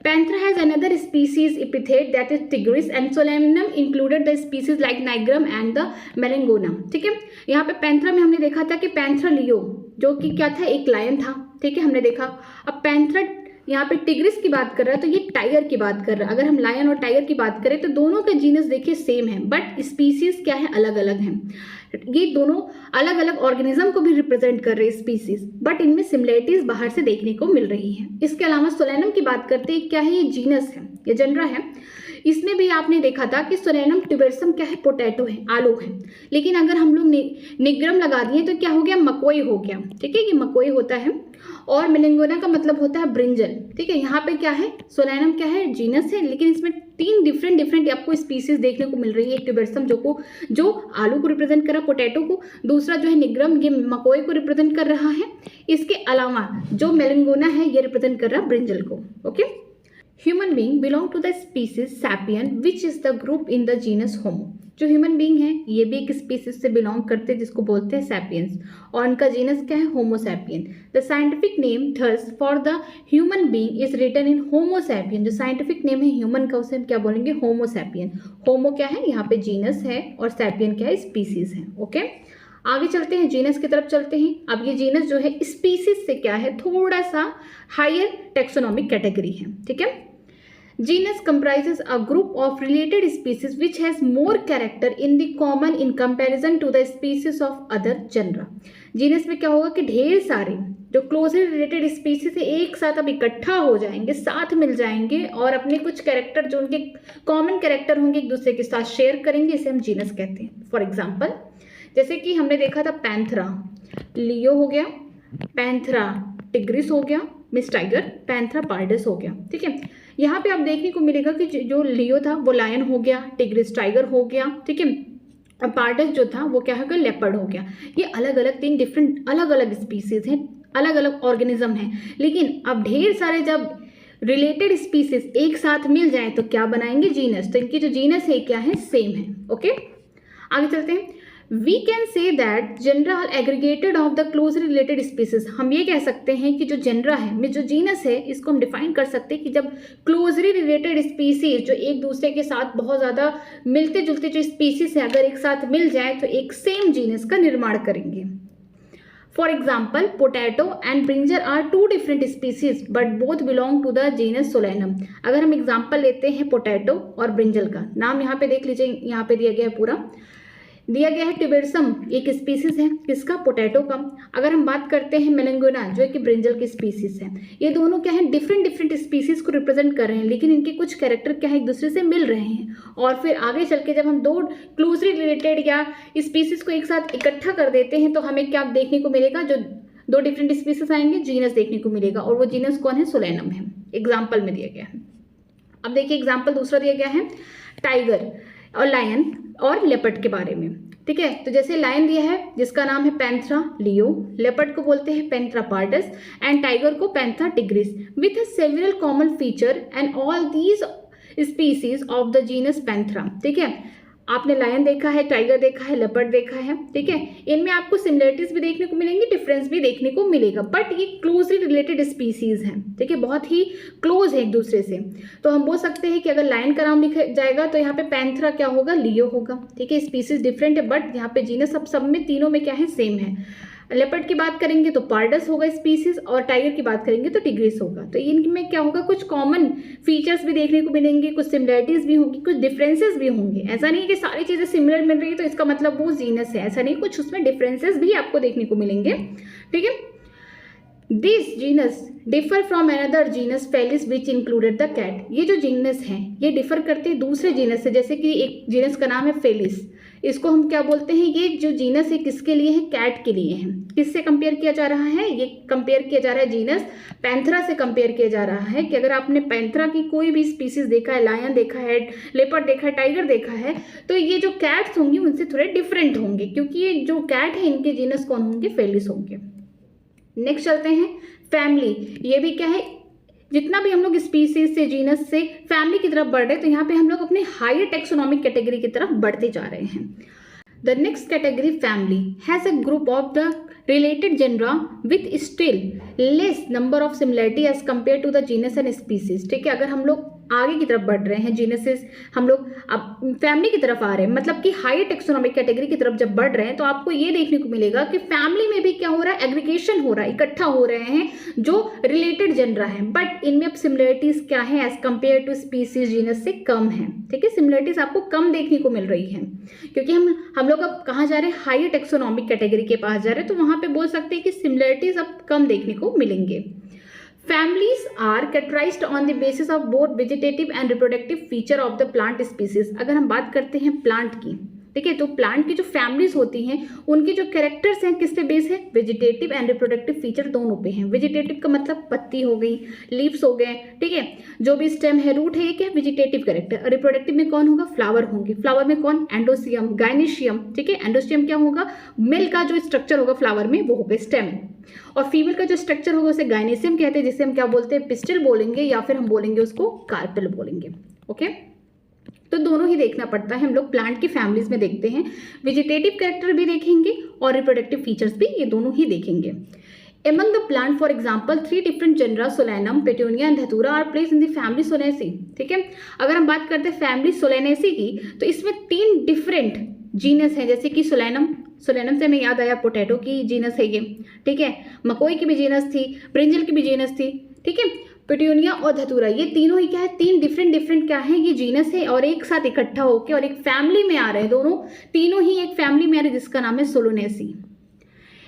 Panthera has another species epithet that is tigris and Solanum included the species like nigrum and the melongena. ठीक है, यहाँ पे पैंथरा में हमने देखा था कि पैंथरा लियो जो कि क्या था? एक लायन था। ठीक है, हमने देखा। अब पैंथरा यहाँ पे टिग्रिस की बात कर रहा है, तो ये टाइगर की बात कर रहा है। अगर हम लायन और टाइगर की बात करें तो दोनों का जीनस देखिए सेम है, बट स्पीसीज क्या है? अलग अलग हैं। ये दोनों अलग अलग ऑर्गेनिज्म को भी रिप्रेजेंट कर रहे हैं स्पीसीज, बट इनमें सिमिलैरिटीज बाहर से देखने को मिल रही है। इसके अलावा सोलैनम की बात करते हैं, क्या है? ये जीनस है, ये जनरा है। इसमें भी आपने देखा था कि सोलैनम ट्यूबरसम क्या है? पोटैटो है, आलू है। लेकिन अगर हम लोग निग्रम लगा दिए तो क्या हो गया? मकोई हो गया। ठीक है, ये मकोई होता है। और मेलेंगोना का मतलब होता है ब्रिंजल। ठीक है, यहाँ पे क्या है? सोलैनम क्या है? जीनस है, लेकिन इसमें तीन डिफरेंट आपको स्पीसीज देखने को मिल रही है। एक ट्यूबरसम जो आलू को रिप्रेजेंट कर रहा है, पोटैटो को। दूसरा जो है निग्रम, ये मकोई को रिप्रेजेंट कर रहा है। इसके अलावा जो मेलेंगोना है ये रिप्रेजेंट कर रहा है ब्रिंजल को। Okay, human being belong to the species sapien which is the group in the genus Homo. जो ह्यूमन बींग है ये भी एक स्पीसीज से बिलोंग करते हैं जिसको बोलते हैं सैपियंस, और उनका जीनस क्या है? Homo sapien. The scientific name thus for the human being is written in Homo sapien. जो साइंटिफिक नेम है ह्यूमन का उसे हम क्या बोलेंगे? होमो सैपियन। होमो क्या है? यहाँ पे जीनस है, और सैपियन क्या है? स्पीसीज है। ओके, आगे चलते हैं, जीनस की तरफ चलते हैं। अब ये जीनस जो है स्पीसीज से क्या है? थोड़ा सा हायर टेक्सोनॉमिक कैटेगरी है। ठीक है, genus comprises a group of related species which has more character in the common in comparison to the species of other genera। Genus में क्या होगा कि ढेर सारे जो क्लोजली रिलेटेड स्पीसीज है एक साथ अब इकट्ठा हो जाएंगे, साथ मिल जाएंगे, और अपने कुछ कैरेक्टर जो उनके कॉमन कैरेक्टर होंगे एक दूसरे के साथ शेयर करेंगे। इसे हम जीनस कहते हैं। फॉर एग्जाम्पल, जैसे कि हमने देखा था पैंथरा लियो हो गया, पैंथरा टिग्रिस हो गया, मिस टाइगर, पैंथरा पार्डस हो गया। ठीक है, यहाँ पे आप देखने को मिलेगा कि जो लियो था वो लायन हो गया, टिग्रिस टाइगर हो गया। ठीक है, और पार्डस जो था वो क्या हो गया? लेपर्ड हो गया। ये अलग अलग तीन डिफरेंट अलग अलग स्पीसीज हैं, अलग अलग ऑर्गेनिज्म हैं, लेकिन अब ढेर सारे जब रिलेटेड स्पीसीज एक साथ मिल जाए तो क्या बनाएंगे? जीनस। तो इनकी जो जीनस है क्या है? सेम है। ओके, आगे चलते हैं। We can say that genera are aggregated of the closely related species. हम ये कह सकते हैं कि जो जनरा है में जो जीनस है इसको हम डिफाइन कर सकते हैं कि जब क्लोजली रिलेटेड स्पीसीज जो एक दूसरे के साथ बहुत ज़्यादा मिलते जुलते जो स्पीसीज है अगर एक साथ मिल जाए तो एक सेम जीनस का निर्माण करेंगे। For example, potato and brinjal are two different species but both belong to the genus Solanum। अगर हम एग्जाम्पल लेते हैं पोटैटो और ब्रिंजल का, नाम यहाँ पे देख लीजिए, यहाँ पे दिया गया है पूरा, दिया गया है ट्यूबेरसम एक स्पीसीज है किसका? पोटैटो का। अगर हम बात करते हैं मेलेंगोना जो कि ब्रिंजल की स्पीसीज है, ये दोनों क्या है? डिफरेंट स्पीसीज को रिप्रेजेंट कर रहे हैं, लेकिन इनके कुछ कैरेक्टर क्या है? एक दूसरे से मिल रहे हैं। और फिर आगे चल के जब हम दो क्लोजली रिलेटेड या स्पीसीज को एक साथ इकट्ठा कर देते हैं तो हमें क्या देखने को मिलेगा? जो दो डिफरेंट स्पीसीज आएंगे, जीनस देखने को मिलेगा, और वो जीनस कौन है? सोलेनम है, एग्जाम्पल में दिया गया है। अब देखिए एग्जाम्पल दूसरा दिया गया है टाइगर और लायन और लेपर्ड के बारे में। ठीक है, तो जैसे लायन दिया है जिसका नाम है पैंथरा लियो, लेपर्ड को बोलते हैं पैंथरा पार्डस एंड टाइगर को Panthera tigris with several common feature and all these species of the genus Panthera. ठीक है, आपने लायन देखा है, टाइगर देखा है, लेपर्ड देखा है। ठीक है, इनमें आपको सिमिलरिटीज भी देखने को मिलेंगी, डिफरेंस भी देखने को मिलेगा, बट ये क्लोजली रिलेटेड स्पीसीज हैं। ठीक है, बहुत ही क्लोज है एक दूसरे से। तो हम बोल सकते हैं कि अगर लायन का नाम लिखा जाएगा तो यहाँ पे पैंथरा क्या होगा? लियो होगा। ठीक है, स्पीसीज डिफरेंट है बट यहाँ पे जीनस सब में तीनों में क्या है? सेम है। लेपर्ड की बात करेंगे तो पार्डस होगा स्पीसीज, और टाइगर की बात करेंगे तो टिग्रिस होगा। तो इनमें क्या होगा? कुछ कॉमन फीचर्स भी देखने को मिलेंगे, कुछ सिमिलरिटीज भी होंगी, कुछ डिफरेंसेस भी होंगे। ऐसा नहीं कि सारी चीजें सिमिलर मिल रही है तो इसका मतलब वो जीनस है, ऐसा नहीं, कुछ उसमें डिफरेंसेस भी आपको देखने को मिलेंगे। ठीक है, this genus differ from another genus Felis which included the cat. ये जो जीनस हैं ये डिफर करते हैं दूसरे जीनस से, जैसे कि एक जीनस का नाम है फेलिस, इसको हम क्या बोलते हैं? ये जो जीनस है किसके लिए है? कैट के लिए है। किससे कंपेयर किया जा रहा है? ये कंपेयर किया जा रहा है जीनस पैंथरा से कंपेयर किया जा रहा है कि अगर आपने पैंथरा की कोई भी स्पीसीज देखा है, लायन देखा है, लेपर्ड देखा है, टाइगर देखा है, तो ये जो कैट्स होंगी उनसे थोड़े डिफरेंट होंगे, क्योंकि ये जो कैट है इनके जीनस कौन होंगे? फेलिस होंगे। नेक्स्ट चलते हैं फैमिली। ये भी क्या है? जितना भी हम लोग स्पीसीज से, जीनस से फैमिली की तरफ बढ़ रहे हैं तो यहाँ पे हम लोग अपने हायर टेक्सोनॉमिक कैटेगरी की तरफ बढ़ते जा रहे हैं। The next category family has a group of the related genera with still less number of similarity as compared to the genus and species। ठीक है, अगर हम लोग आगे की तरफ बढ़ रहे हैं, जीनसेस हम लोग अब फैमिली की तरफ आ रहे हैं, मतलब कि हाई टेक्सोनॉमिक कैटेगरी की तरफ जब बढ़ रहे हैं तो आपको ये देखने को मिलेगा कि फैमिली में भी क्या हो रहा है? एग्रीगेशन हो रहा है, इकट्ठा हो रहे हैं जो रिलेटेड जनरा है, बट इनमें अब सिमिलरिटीज क्या है? As compare to species genus से कम है। ठीक है, सिमिलरिटीज आपको कम देखने को मिल रही है, क्योंकि हम लोग अब कहाँ जा रहे हैं? हाई टेक्सोनॉमिक कैटेगरी के पास जा रहे हैं, तो वहाँ पे बोल सकते हैं कि सिमिलरिटीज अब कम देखने को मिलेंगे। Families are categorized on the basis of both vegetative and reproductive feature of the plant species। अगर हम बात करते हैं प्लांट की, ठीक है, तो प्लांट की जो फैमिलीज होती हैं उनके जो कैरेक्टर्स हैं किस पे बेस है? वेजिटेटिव एंड रिप्रोडक्टिव फीचर दोनों पे हैं। वेजिटेटिव का मतलब पत्ती हो गई, लीव्स हो गए, ठीक है, जो भी स्टेम है, रूट है, ये क्या है? Vegetative character. रिप्रोडक्टिव में कौन होगा? फ्लावर होंगे। फ्लावर में कौन? एंडोसियम, गाइनेशियम। ठीक है, एंडोसियम क्या होगा? मेल का जो स्ट्रक्चर होगा फ्लावर में वो होगा स्टेम, और फीमेल का जो स्ट्रक्चर होगा उसे गाइनेसियम कहते हैं, जिसे हम क्या बोलते हैं? पिस्टिल बोलेंगे, या फिर हम बोलेंगे उसको कार्पेल बोलेंगे। ओके, तो दोनों ही देखना पड़ता है। हम लोग प्लांट की फैमिलीज में देखते हैं, वेजिटेटिव कैरेक्टर भी देखेंगे और रिप्रोडक्टिव फीचर्स भी, ये दोनों ही देखेंगे। Among the plant, for example, 3 different genera Solanum, Petunia and Datura are placed in the family Solanaceae। ठीक है, अगर हम बात करते हैं फैमिली Solanaceae की तो इसमें 3 डिफरेंट जीनस है, जैसे कि सोलैनम से हमें याद आया पोटैटो की जीनस है ये, ठीक है, मकोई की भी जीनस थी, ब्रिंजल की भी जीनस थी, ठीक है, पेट्यूनिया और धतूरा, ये तीनों ही क्या है? 3 डिफरेंट क्या है? ये जीनस है और एक साथ इकट्ठा होकर और एक फैमिली में आ रहे हैं, दोनों तीनों ही एक फैमिली में आ रहे हैं जिसका नाम है सोलोनेसी।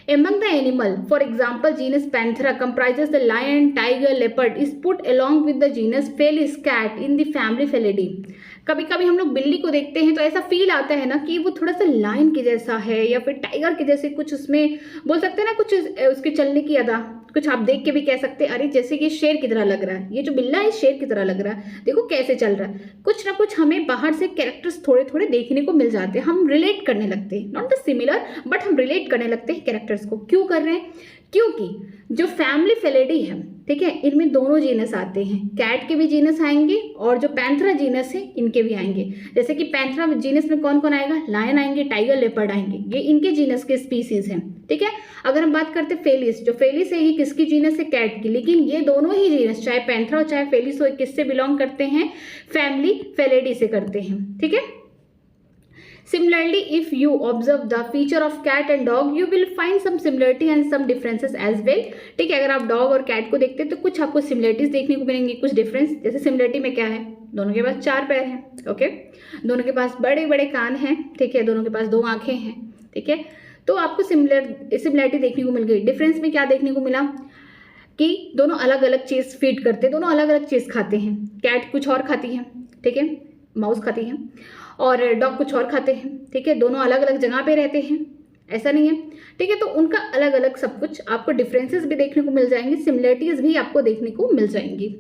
Among the animal, for example, genus Panthera comprises the lion, tiger, leopard is put along with the genus Felis cat in the family Felidae। कभी कभी हम लोग बिल्ली को देखते हैं तो ऐसा फील आता है ना कि वो थोड़ा सा लायन के जैसा है या फिर टाइगर के जैसे, कुछ उसमें बोल सकते हैं ना, कुछ उसके चलने की अदा, कुछ आप देख के भी कह सकते हैं अरे जैसे कि शेर की तरह लग रहा है, ये जो बिल्ला है शेर की तरह लग रहा है, देखो कैसे चल रहा है। कुछ ना कुछ हमें बाहर से कैरेक्टर्स थोड़े थोड़े देखने को मिल जाते हैं, हम रिलेट करने लगते हैं, नॉट द सिमिलर बट हम रिलेट करने लगते हैं कैरेक्टर्स को। क्यों कर रहे हैं? क्योंकि जो फैमिली फेलिडी है, ठीक है, इनमें दोनों जीनस आते हैं, कैट के भी जीनस आएंगे और जो पैंथेरा जीनस है इनके भी आएंगे। जैसे कि पैंथेरा जीनस में कौन कौन आएगा, लायन आएंगे, टाइगर, लेपर्ड आएंगे, ये इनके जीनस के स्पीसीज हैं, ठीक है। अगर हम बात करते हैं फेलिस, जो फेलिस है ये किसकी जीनस है, कैट की, लेकिन ये दोनों ही जीनस चाहे पैंथेरा और चाहे फेलिस हो किससे बिलोंग करते हैं, फैमिली फेलिडी से करते हैं, ठीक है। Similarly, if you observe the feature of cat and dog, you will find some similarity and some differences as well. ठीक है, अगर आप डॉग और कैट को देखते हैं तो कुछ आपको सिमिलरिटीज देखने को मिलेंगी, कुछ डिफरेंस। जैसे सिमिलरिटी में क्या है, दोनों के पास 4 पैर हैं, ओके, दोनों के पास बड़े बड़े कान हैं, ठीक है, दोनों के पास 2 आंखें हैं, ठीक है, तो आपको सिमिलरिटी देखने को मिल गई। डिफरेंस में क्या देखने को मिला कि दोनों अलग अलग चीज़ फीड करते हैं, दोनों अलग अलग चीज़ खाते हैं। कैट कुछ और खाती है, ठीक है, माउस खाती है, और डॉग कुछ और खाते हैं, ठीक है, दोनों अलग अलग जगह पे रहते हैं, ऐसा नहीं है, ठीक है, तो उनका अलग अलग सब कुछ आपको डिफरेंसेस भी देखने को मिल जाएंगे, सिमिलरिटीज भी आपको देखने को मिल जाएंगी।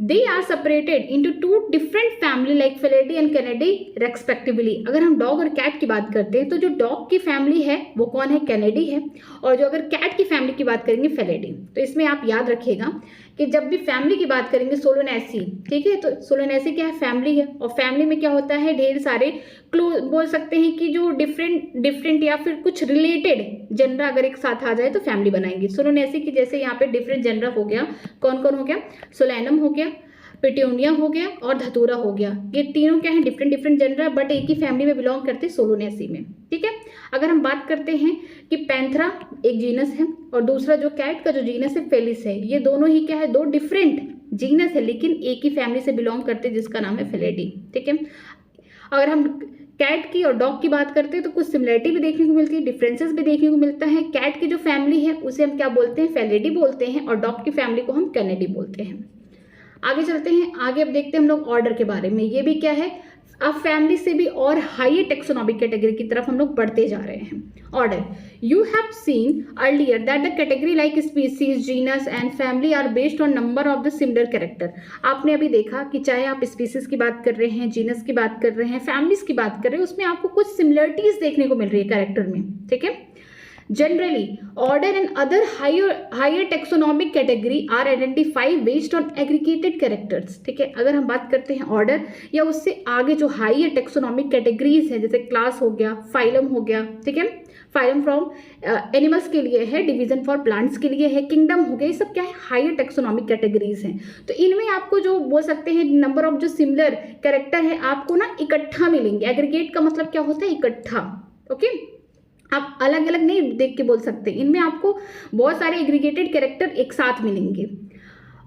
They are separated into 2 different family like Felidae and Canidae respectively। अगर हम डॉग और कैट की बात करते हैं तो जो डॉग की फैमिली है वो कौन है, कैनेडी है, और जो अगर कैट की फैमिली की बात करेंगे फेलिडी। तो इसमें आप याद रखिएगा कि जब भी फैमिली की बात करेंगे सोलोनेसी, ठीक है, तो सोलोनेसी क्या है, फैमिली है, और फैमिली में क्या होता है, ढेर सारे बोल सकते हैं कि जो डिफरेंट या फिर कुछ रिलेटेड जनरा अगर एक साथ आ जाए तो फैमिली बनाएंगे। सोलोनेसी की जैसे यहाँ पे डिफरेंट जनरा हो गया, कौन कौन हो गया, सोलैनम हो गया, पिट्यूनिया हो गया और धतूरा हो गया, ये तीनों क्या है, डिफरेंट जनरा, बट एक ही फैमिली में बिलोंग करते हैं सोलोनेसी में, ठीक है। अगर हम बात करते हैं कि पैंथेरा एक जीनस है और दूसरा जो कैट का जो जीनस है फेलिस है, ये दोनों ही क्या है, 2 डिफरेंट जीनस है लेकिन एक ही फैमिली से बिलोंग करते हैं जिसका नाम है फेलिडी, ठीक है। अगर हम कैट की और डॉग की बात करते हैं तो कुछ सिमिलरिटी भी देखने को मिलती है, डिफरेंसेस भी देखने को मिलता है। कैट की जो फैमिली है उसे हम क्या बोलते हैं, फेलिडी बोलते हैं, और डॉग की फैमिली को हम कैनेडी बोलते हैं। आगे चलते हैं, आगे अब देखते हैं हम लोग ऑर्डर के बारे में। ये भी क्या है, अब फैमिली से भी और हाई टेक्सोनॉमिक कैटेगरी की तरफ हम लोग बढ़ते जा रहे हैं। Order, you have seen earlier that the category like species, genus and family are based on number of the similar character. आपने अभी देखा कि चाहे आप स्पीसीज की बात कर रहे हैं, जीनस की बात कर रहे हैं, फैमिलीज की बात कर रहे हैं, उसमें आपको कुछ सिमिलरिटीज देखने को मिल रही है कैरेक्टर में, ठीक है। Generally, order and other higher taxonomic category are identified based on aggregated characters, ठीक है। अगर हम बात करते हैं ऑर्डर या उससे आगे जो हायर टेक्सोनॉमिक कैटेगरीज है, जैसे क्लास हो गया, फाइलम हो गया, ठीक है, फाइलम फ्रॉम एनिमल्स के लिए है, डिवीजन फॉर प्लांट्स के लिए है, किंगडम हो गया, ये सब क्या है, हायर टेक्सोनॉमिक कैटेगरीज हैं। तो इनमें आपको जो बोल सकते हैं नंबर ऑफ जो सिमिलर कैरेक्टर है आपको ना इकट्ठा मिलेंगे। एग्रीगेट का मतलब क्या होता है, इकट्ठा, ओके, आप अलग अलग नहीं देख के बोल सकते, इनमें आपको बहुत सारे एग्रीगेटेड कैरेक्टर एक साथ मिलेंगे।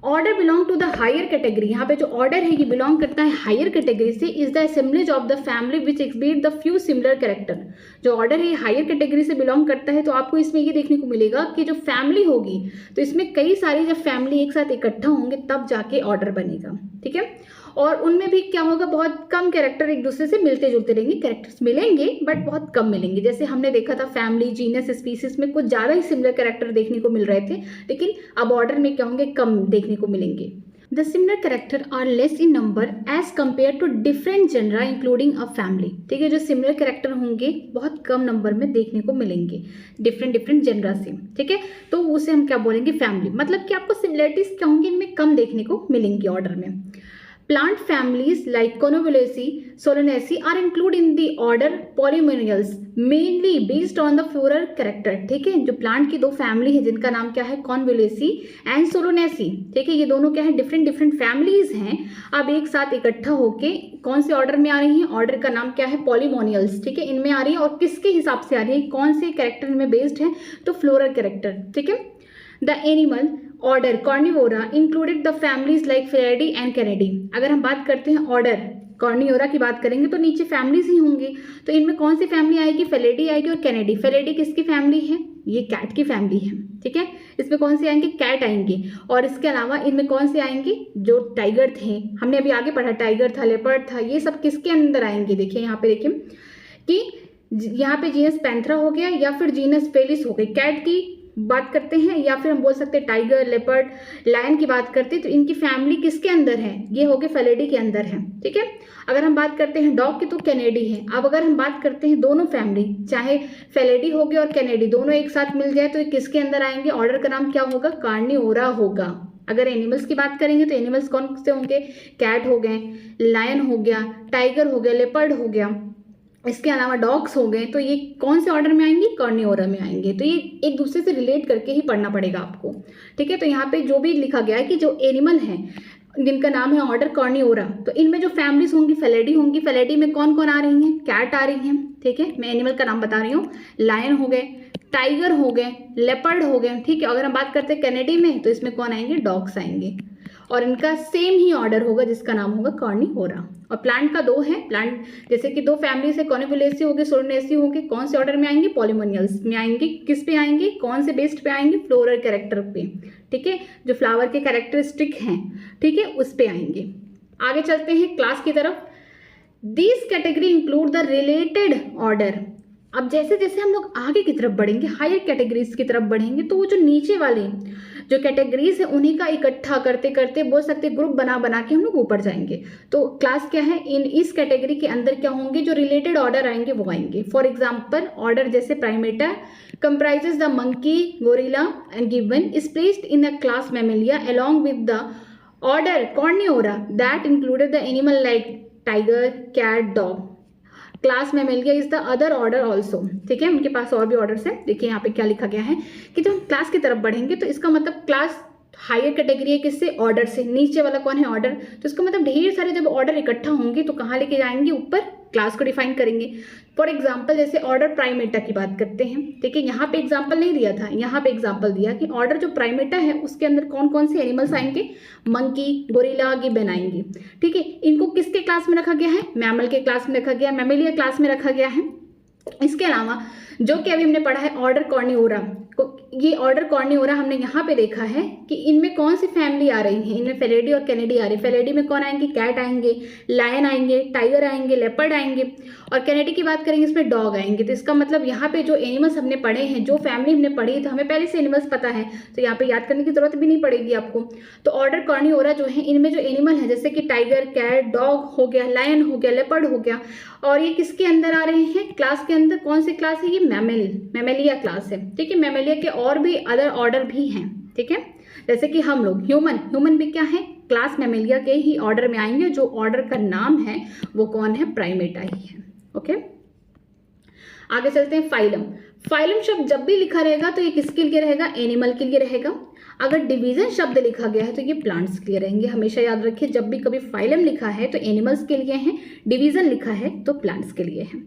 Order belong to the higher category, यहाँ पे जो ऑर्डर है ये बिलोंग करता है हायर कैटेगरी से, is the assemblage of the family which exhibit the few similar character. जो ऑर्डर है हायर कैटेगरी से बिलोंग करता है, तो आपको इसमें ये देखने को मिलेगा कि जो फैमिली होगी तो इसमें कई सारी जब फैमिली एक साथ इकट्ठा होंगे तब जाके ऑर्डर बनेगा, ठीक है। और उनमें भी क्या होगा, बहुत कम कैरेक्टर एक दूसरे से मिलते जुलते रहेंगे, कैरेक्टर्स मिलेंगे बट बहुत कम मिलेंगे। जैसे हमने देखा था फैमिली, जीनस, स्पीसीज में कुछ ज़्यादा ही सिमिलर कैरेक्टर देखने को मिल रहे थे, लेकिन अब ऑर्डर में क्या होंगे, कम देखने को मिलेंगे। The similar character are less in number as compared to different genera including a family, ठीक है। जो सिमिलर कैरेक्टर होंगे बहुत कम नंबर में देखने को मिलेंगे डिफरेंट जेनरा से, ठीक है, तो उसे हम क्या बोलेंगे, फैमिली। मतलब कि आपको सिमिलरिटीज क्या होंगी, इनमें कम देखने को मिलेंगी ऑर्डर में। Plant families like Convolvulaceae, Solanaceae are included in the order Polynomials mainly based on the floral character, ठीक है। जो प्लांट की 2 फैमिली है जिनका नाम क्या है, Convolvulaceae एंड Solanaceae, ठीक है, ये दोनों क्या है, डिफरेंट फैमिलीज हैं। अब एक साथ इकट्ठा होके कौन से ऑर्डर में आ रही हैं, ऑर्डर का नाम क्या है, पॉलीमोनियल्स, ठीक है, इनमें आ रही है। और किसके हिसाब से आ रही है, कौन से कैरेक्टर में बेस्ड है, तो फ्लोरल कैरेक्टर, ठीक है। The animal order Carnivora included the families like Felidae and Canidae. अगर हम बात करते हैं ऑर्डर कॉर्निवोरा की बात करेंगे तो नीचे फैमिलीज ही होंगे, तो इनमें कौन सी फैमिली आएगी, फेलिडी आएगी और कैनेडी। फेलिडी किसकी फैमिली है, ये कैट की फैमिली है, ठीक है। इसमें कौन से आएंगे, कैट आएंगे, और इसके अलावा इनमें कौन से आएंगे, जो टाइगर थे, हमने अभी आगे पढ़ा, टाइगर था, लेपर्ड था, ये सब किसके अंदर आएंगे। देखिए यहाँ पे, देखिए कि यहाँ पे जीनस पैंथेरा हो गया या फिर जीनस फेलिस हो गई। कैट की बात करते हैं या फिर हम बोल सकते हैं टाइगर, लेपर्ड, लायन की बात करते हैं, तो इनकी फैमिली किसके अंदर है? ये हो गए फेलिडी के अंदर है, ठीक है। अगर हम बात करते हैं डॉग की तो कैनेडी है। अब अगर हम बात करते हैं दोनों फैमिली, चाहे फेलिडी हो गए और कैनेडी दोनों एक साथ मिल जाए, तो ये किसके अंदर आएंगे? ऑर्डर का नाम क्या होगा? कार्निवोरा होगा। अगर एनिमल्स की बात करेंगे तो एनिमल्स कौन से होंगे? कैट हो गए, लायन हो गया, टाइगर हो गया, लेपर्ड हो गया, इसके अलावा डॉग्स हो गए, तो ये कौन से ऑर्डर में आएंगे? कार्निवोरा में आएंगे। तो ये एक दूसरे से रिलेट करके ही पढ़ना पड़ेगा आपको, ठीक है। तो यहाँ पे जो भी लिखा गया है कि जो एनिमल है जिनका नाम है ऑर्डर कार्निवोरा, तो इनमें जो फैमिलीज होंगी फेलिडी होंगी। फेलिडी में कौन कौन आ रही हैं? कैट आ रही हैं, ठीक है। मैं एनिमल का नाम बता रही हूँ। लायन हो गए, टाइगर हो गए, लेपर्ड हो गए, ठीक है। अगर हम बात करते हैं कैनेडी में, तो इसमें कौन आएंगे? डॉग्स आएंगे, और इनका सेम ही ऑर्डर होगा जिसका नाम होगा कार्निवोरा। और प्लांट का दो है, प्लांट जैसे कि दो फैमिली से, कॉनिफोलिएसी हो गए, सोलनेसी हो गए, कौन से ऑर्डर में आएंगे? पॉलीमोनियल्स में आएंगे। किस पे आएंगे? कौन से बेस्ड पे आएंगे? फ्लोरल कैरेक्टर पे, ठीक है। जो फ्लावर के कैरेक्टरिस्टिक हैं, ठीक है, उस पे आएंगे। आगे चलते हैं क्लास की तरफ। This category include the related order. अब जैसे जैसे हम लोग आगे की तरफ बढ़ेंगे, हायर कैटेगरीज की तरफ बढ़ेंगे, तो वो जो नीचे वाले जो कैटेगरीज है उन्हीं का इकट्ठा करते करते बोल सकते ग्रुप बना बना के हम लोग ऊपर जाएंगे। तो क्लास क्या है? इस कैटेगरी के अंदर क्या होंगे? जो रिलेटेड ऑर्डर आएंगे वो आएंगे। फॉर एग्जाम्पल ऑर्डर जैसे Primata comprises the monkey, gorilla and gibbon is placed in the class Mammalia along with the order Carnivora that included the animal like tiger, cat, dog. Class Mammalia is the other order also, ठीक है। उनके पास और भी ऑर्डर्स है। देखिए यहाँ पे क्या लिखा गया है कि जब हम क्लास की तरफ बढ़ेंगे तो इसका मतलब क्लास हायर कैटेगरी है किससे? ऑर्डर से। नीचे वाला कौन है? ऑर्डर। तो इसका मतलब ढेर सारे जब ऑर्डर इकट्ठा होंगे तो कहाँ लेके जाएंगे? ऊपर क्लास को डिफाइन करेंगे। फॉर एग्जाम्पल जैसे ऑर्डर प्राइमेटा की बात करते हैं, ठीक है। यहाँ पे एग्जाम्पल नहीं दिया था, यहाँ पे एग्जाम्पल दिया कि ऑर्डर जो प्राइमेटा है उसके अंदर कौन कौन से एनिमल्स आएंगे? मंकी, गोरिल्ला, गिबन आएंगे, ठीक है। इनको किसके क्लास में रखा गया है? मैमल के क्लास में रखा गया, मैमेलिया क्लास में रखा गया है। इसके अलावा जो कि अभी हमने पढ़ा है ऑर्डर कार्निवोरा, ये ऑर्डर कार्निवोरा हमने यहाँ पे देखा है कि इनमें कौन सी फैमिली आ रही है? इनमें फेलिडी और कैनेडी आ रही है। फेलिडी में कौन आएंगे? कैट आएंगे, लायन आएंगे, टाइगर आएंगे, लेपर्ड आएंगे, और कैनेडी की बात करेंगे इसमें डॉग आएंगे। तो इसका मतलब यहाँ पे जो एनिमल्स हमने पढ़े हैं, जो फैमिली हमने पढ़ी है, तो हमें पहले से एनिमल्स पता है, तो यहाँ पे याद करने की जरूरत भी नहीं पड़ेगी आपको। तो ऑर्डर कार्निवोरा जो है, इनमें जो एनिमल है जैसे कि टाइगर, कैट, डॉग हो गया, लायन हो गया, लेपर्ड हो गया, और ये किसके अंदर आ रहे हैं? क्लास के अंदर। कौन सी क्लास है? ये मैमेलिया क्लास है, ठीक है। मैमेलिया के और भी अदर ऑर्डर भी हैं, ठीक है। जैसे कि हम लोग ह्यूमन भी क्या है? क्लास मैमेलिया के ही ऑर्डर में आएंगे। जो ऑर्डर का नाम है वो कौन है? प्राइमेटा ही है, ओके। आगे चलते हैं फाइलम। फाइलम शब्द जब भी लिखा रहेगा तो ये किसके लिए रहेगा? एनिमल के लिए रहेगा। अगर डिवीजन शब्द लिखा गया है तो ये प्लांट्स के लिए रहेंगे। हमेशा याद रखिए, जब भी कभी फाइलम लिखा है तो एनिमल्स के लिए है, डिवीजन लिखा है तो प्लांट्स के लिए है।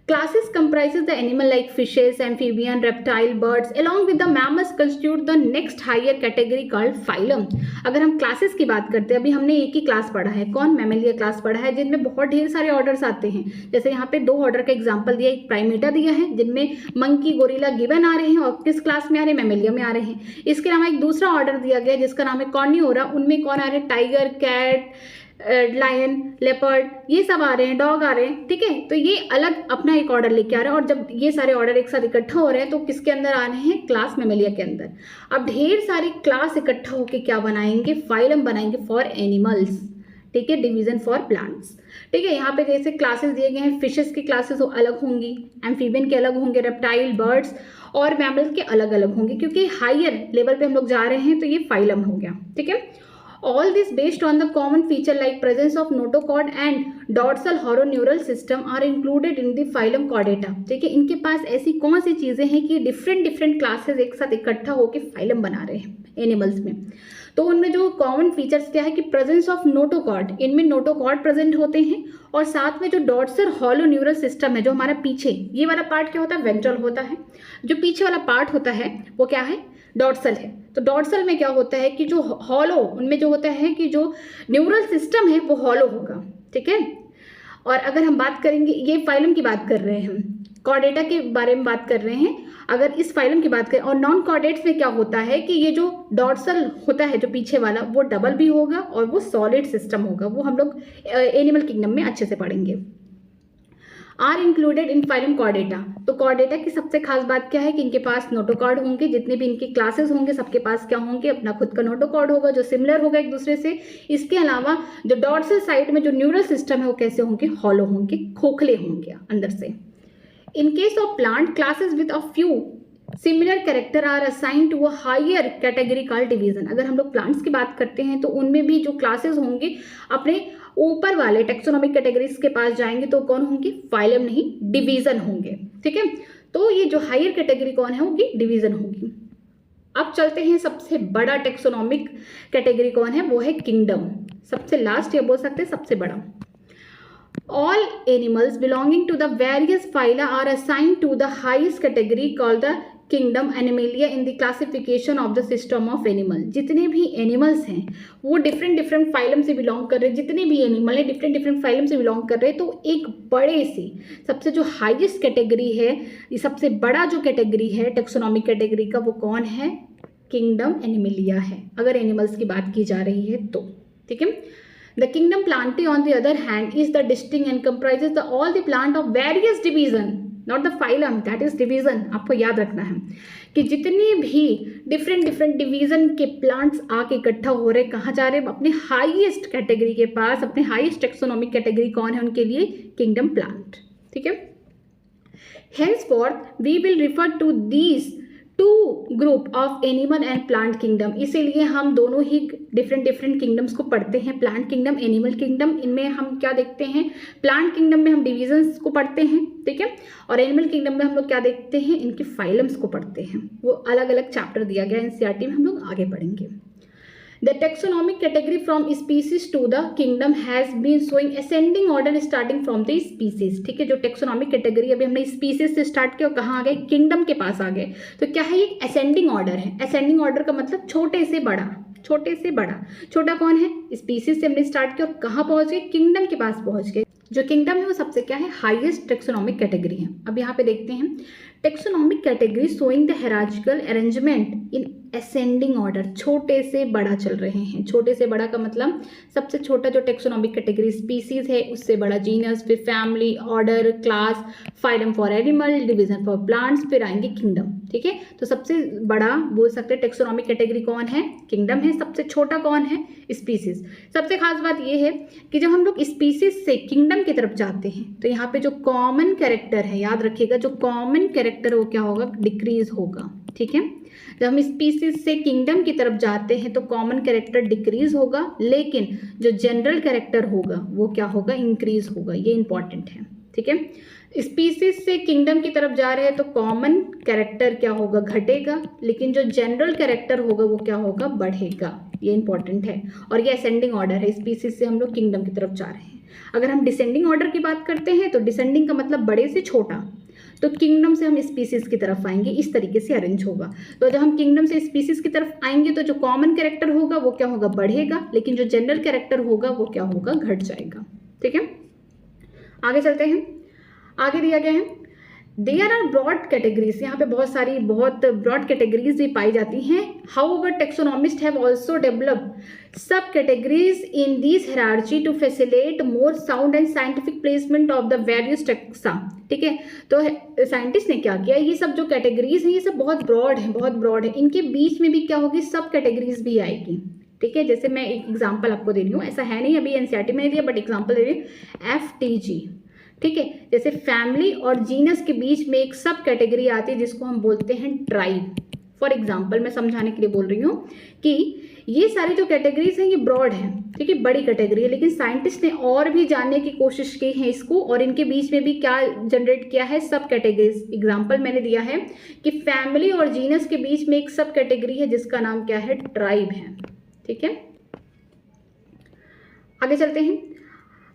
Classes comprises the animal like fishes, amphibian, reptile, birds along with the mammals constitute the next higher category called phylum। अगर हम क्लासेस की बात करते हैं, अभी हमने एक ही क्लास पढ़ा है, कौन? मैमेलिया क्लास पढ़ा है, जिनमें बहुत ढेर सारे ऑर्डर्स आते हैं। जैसे यहाँ पे दो ऑर्डर का एग्जांपल दिया, एक प्राइमेटा दिया है जिनमें मंकी, गोरिल्ला, गिबन आ रहे हैं, और किस क्लास में आ रहे हैं? मैमेलिया में आ रहे हैं। इसके अलावा एक दूसरा ऑर्डर दिया गया जिसका नाम है कार्निवोरा, उनमें कौन आ रहे हैं? टाइगर, कैट, लायन, लेपर्ड, ये सब आ रहे हैं, डॉग आ रहे हैं, ठीक है। तो ये अलग अपना एक ऑर्डर लेके आ रहे हैं, और जब ये सारे ऑर्डर एक साथ इकट्ठा हो रहे हैं तो किसके अंदर आ रहे हैं? क्लास मैमेलिया के अंदर। अब ढेर सारी क्लास इकट्ठा होके क्या बनाएंगे? फाइलम बनाएंगे फॉर एनिमल्स, ठीक है, डिवीजन फॉर प्लांट्स, ठीक है। यहाँ पे जैसे क्लासेस दिए गए हैं, फिशेस की क्लासेस अलग होंगी, एम्फीबियन के अलग होंगे, रेप्टाइल, बर्ड्स और मैमल्स के अलग अलग होंगे, क्योंकि हायर लेवल पे हम लोग जा रहे हैं, तो ये फाइलम हो गया, ठीक है। All this based on the common feature like presence of notochord and dorsal horoneural system are included in the phylum Chordata, ठीक है। इनके पास ऐसी कौन सी चीज़ें हैं कि डिफरेंट क्लासेस एक साथ इकट्ठा होकर फाइलम बना रहे हैं एनिमल्स में। तो उनमें जो कॉमन फीचर्स क्या है कि प्रेजेंस ऑफ नोटोकॉर्ड, इनमें नोटोकॉर्ड प्रेजेंट होते हैं, और साथ में जो डॉर्सल हॉलोन्यूरल सिस्टम है, जो हमारा पीछे ये वाला पार्ट क्या होता है? वेंट्रल होता है। जो पीछे वाला पार्ट होता है वो क्या है? डॉर्सल है। तो डॉर्सल में क्या होता है कि जो हॉलो, उनमें जो होता है कि जो न्यूरल सिस्टम है वो हॉलो होगा, ठीक है। और अगर हम बात करेंगे, ये फाइलम की बात कर रहे हैं हम, कॉर्डेटा के बारे में बात कर रहे हैं। अगर इस फाइलम की बात करें, और नॉन कॉर्डेट्स में क्या होता है कि ये जो डॉर्सल होता है जो पीछे वाला, वो डबल भी होगा और वो सॉलिड सिस्टम होगा। वो हम लोग एनिमल किंगडम में अच्छे से पढ़ेंगे। Are included in phylum Chordata. तो कॉर्डेटा की सबसे खास बात क्या है कि इनके पास नोटोकॉर्ड होंगे, जितने भी इनके क्लासेस होंगे सबके पास क्या होंगे, अपना खुद का नोटोकॉर्ड होगा जो सिमिलर होगा एक दूसरे से। इसके अलावा जो डॉर्सल साइड में जो न्यूरल सिस्टम है वो कैसे होंगे, हॉलो होंगे, खोखले होंगे अंदर से। In case of plant classes with a few similar character are assign to a higher category called division. अगर हम लोग प्लांट्स की बात करते हैं तो उनमें भी जो क्लासेस होंगे अपने ऊपर वाले टेक्सोनॉमिक कैटेगरीज के पास जाएंगे तो कौन होंगे, फाइलम नहीं डिवीजन होंगे। ठीक है, तो ये जो हायर कैटेगरी कौन है होगी, डिवीजन होगी। अब चलते हैं सबसे बड़ा टेक्सोनॉमिक कैटेगरी कौन है, वो है किंगडम। सबसे लास्ट या बोल सकते हैं सबसे बड़ा। All animals belonging to the various phyla are assigned to the highest category called the kingdom Animalia in the classification of the system of animal। जितने भी एनिमल्स हैं वो डिफरेंट फाइलम से बिलोंग कर रहे हैं, जितने भी एनिमल हैं डिफरेंट फाइलम से बिलोंग कर रहे हैं। तो एक बड़े से सबसे जो हाईएस्ट कैटेगरी है, ये सबसे बड़ा जो कैटेगरी है टेक्सोनॉमिक कैटेगरी का, वो कौन है, किंगडम एनिमेलिया है, अगर एनिमल्स की बात की जा रही है तो। ठीक है, The kingdom Plantae on the other hand is the distinct and comprises the all the plant of various division, not the phylum, that is division। आपको याद रखना है कि जितने भी डिफरेंट डिवीजन के प्लांट्स आके इकट्ठा हो रहे, कहाँ जा रहे, अपने हाईएस्ट कैटेगरी के पास, अपने हाईएस्ट टेक्सोनॉमिक कैटेगरी कौन है उनके लिए, किंगडम प्लांट। ठीक है, henceforth we will refer to these two group of animal and plant kingdom. इसीलिए हम दोनों ही डिफरेंट किंगडम्स को पढ़ते हैं, प्लांट किंगडम, एनिमल किंगडम। इनमें हम क्या देखते हैं, प्लांट किंगडम में हम डिविजन्स को पढ़ते हैं, ठीक है, और एनिमल किंगडम में हम लोग क्या देखते हैं, इनके फाइलम्स को पढ़ते हैं। वो अलग अलग चैप्टर दिया गया है एनसीईआरटी में, हम लोग आगे पढ़ेंगे। The taxonomic category from species to the kingdom has been showing ascending order starting from the species। ठीक है, जो टेक्सोनॉमिक कैटेगरी अभी हमने स्पीसीज से स्टार्ट किया और कहाँ आ गए, किंगडम के पास आ गए। तो क्या है, ये असेंडिंग ऑर्डर है। असेंडिंग ऑर्डर का मतलब छोटे से बड़ा, छोटे से बड़ा। छोटा कौन है, स्पीसीज से हमने स्टार्ट किया और कहाँ पहुंच गए, किंगडम के पास पहुंच गए। जो किंगडम है वो सबसे क्या है, हाईएस्ट टेक्सोनॉमिक कैटेगरी है। अब यहाँ पे देखते हैं taxonomic category showing the hierarchical arrangement in ascending order. छोटे से बड़ा चल रहे हैं। छोटे से बड़ा का मतलब सबसे छोटा जो टेक्सोनॉमिक कैटेगरी स्पीसीज है उससे बड़ा जीनस, फिर family, order, class, phylum for animal, division for plants, फिर आएंगे किंगडम। ठीक है, तो सबसे बड़ा बोल सकते हैं टेक्सोनॉमिक कैटेगरी कौन है, किंगडम है। सबसे छोटा कौन है, स्पीसीज। सबसे खास बात यह है कि जब हम लोग स्पीसीज से किंगडम की तरफ जाते हैं तो यहाँ पे जो कॉमन कैरेक्टर है, याद रखिएगा, जो कॉमन कैरेक्टर वो क्या होगा, डिक्रीज होगा। ठीक है, जब हम स्पीसीज से किंगडम की तरफ जाते हैं तो कॉमन कैरेक्टर डिक्रीज होगा, लेकिन जो जनरल कैरेक्टर होगा वो क्या होगा, इंक्रीज होगा। ये इंपॉर्टेंट है। ठीक है, स्पीसीज से किंगडम की तरफ जा रहे हैं तो कॉमन कैरेक्टर क्या होगा, घटेगा, लेकिन जो जनरल कैरेक्टर होगा वो क्या होगा, बढ़ेगा। ये इंपॉर्टेंट है और ये असेंडिंग ऑर्डर है। स्पीसीज से हम लोग किंगडम की तरफ जा रहे हैं। अगर हम डिसेंडिंग ऑर्डर की बात करते हैं तो डिसेंडिंग का मतलब बड़े से छोटा, तो किंगडम से हम स्पीसीज की तरफ आएंगे, इस तरीके से अरेंज होगा। तो जब हम किंगडम से स्पीसीज की तरफ आएंगे तो जो कॉमन कैरेक्टर होगा वो क्या होगा, बढ़ेगा, लेकिन जो जनरल कैरेक्टर होगा वो क्या होगा, घट जाएगा। ठीक है, आगे चलते हैं। आगे दिया गया है देयर आर ब्रॉड कैटेगरीज। यहाँ पे बहुत ब्रॉड कैटेगरीज भी पाई जाती हैं। However taxonomists have also developed sub categories in this hierarchy to facilitate more sound and scientific placement of the various taxa. ठीक है, तो साइंटिस्ट ने क्या किया, ये सब जो कैटेगरीज हैं ये सब बहुत ब्रॉड है। इनके बीच में भी क्या होगी, सब कैटेगरीज भी आएगी। ठीक है, जैसे मैं एक एग्जाम्पल आपको दे रही हूँ, ऐसा है नहीं अभी एनसीईआरटी में नहीं दिया, बट एग्जाम्पल दे रही हूँ, FTG। ठीक है, जैसे फैमिली और जीनस के बीच में एक सब कैटेगरी आती है जिसको हम बोलते हैं ट्राइब। फॉर एग्जाम्पल मैं समझाने के लिए बोल रही हूँ कि ये सारी जो कैटेगरीज हैं ये ब्रॉड हैं, ठीक है, बड़ी कैटेगरी है, लेकिन साइंटिस्ट ने और भी जानने की कोशिश की है इसको, और इनके बीच में भी क्या जनरेट किया है, सब कैटेगरीज। एग्जाम्पल मैंने दिया है कि फैमिली और जीनस के बीच में एक सब कैटेगरी है जिसका नाम क्या है, ट्राइब है। ठीक है, आगे चलते हैं।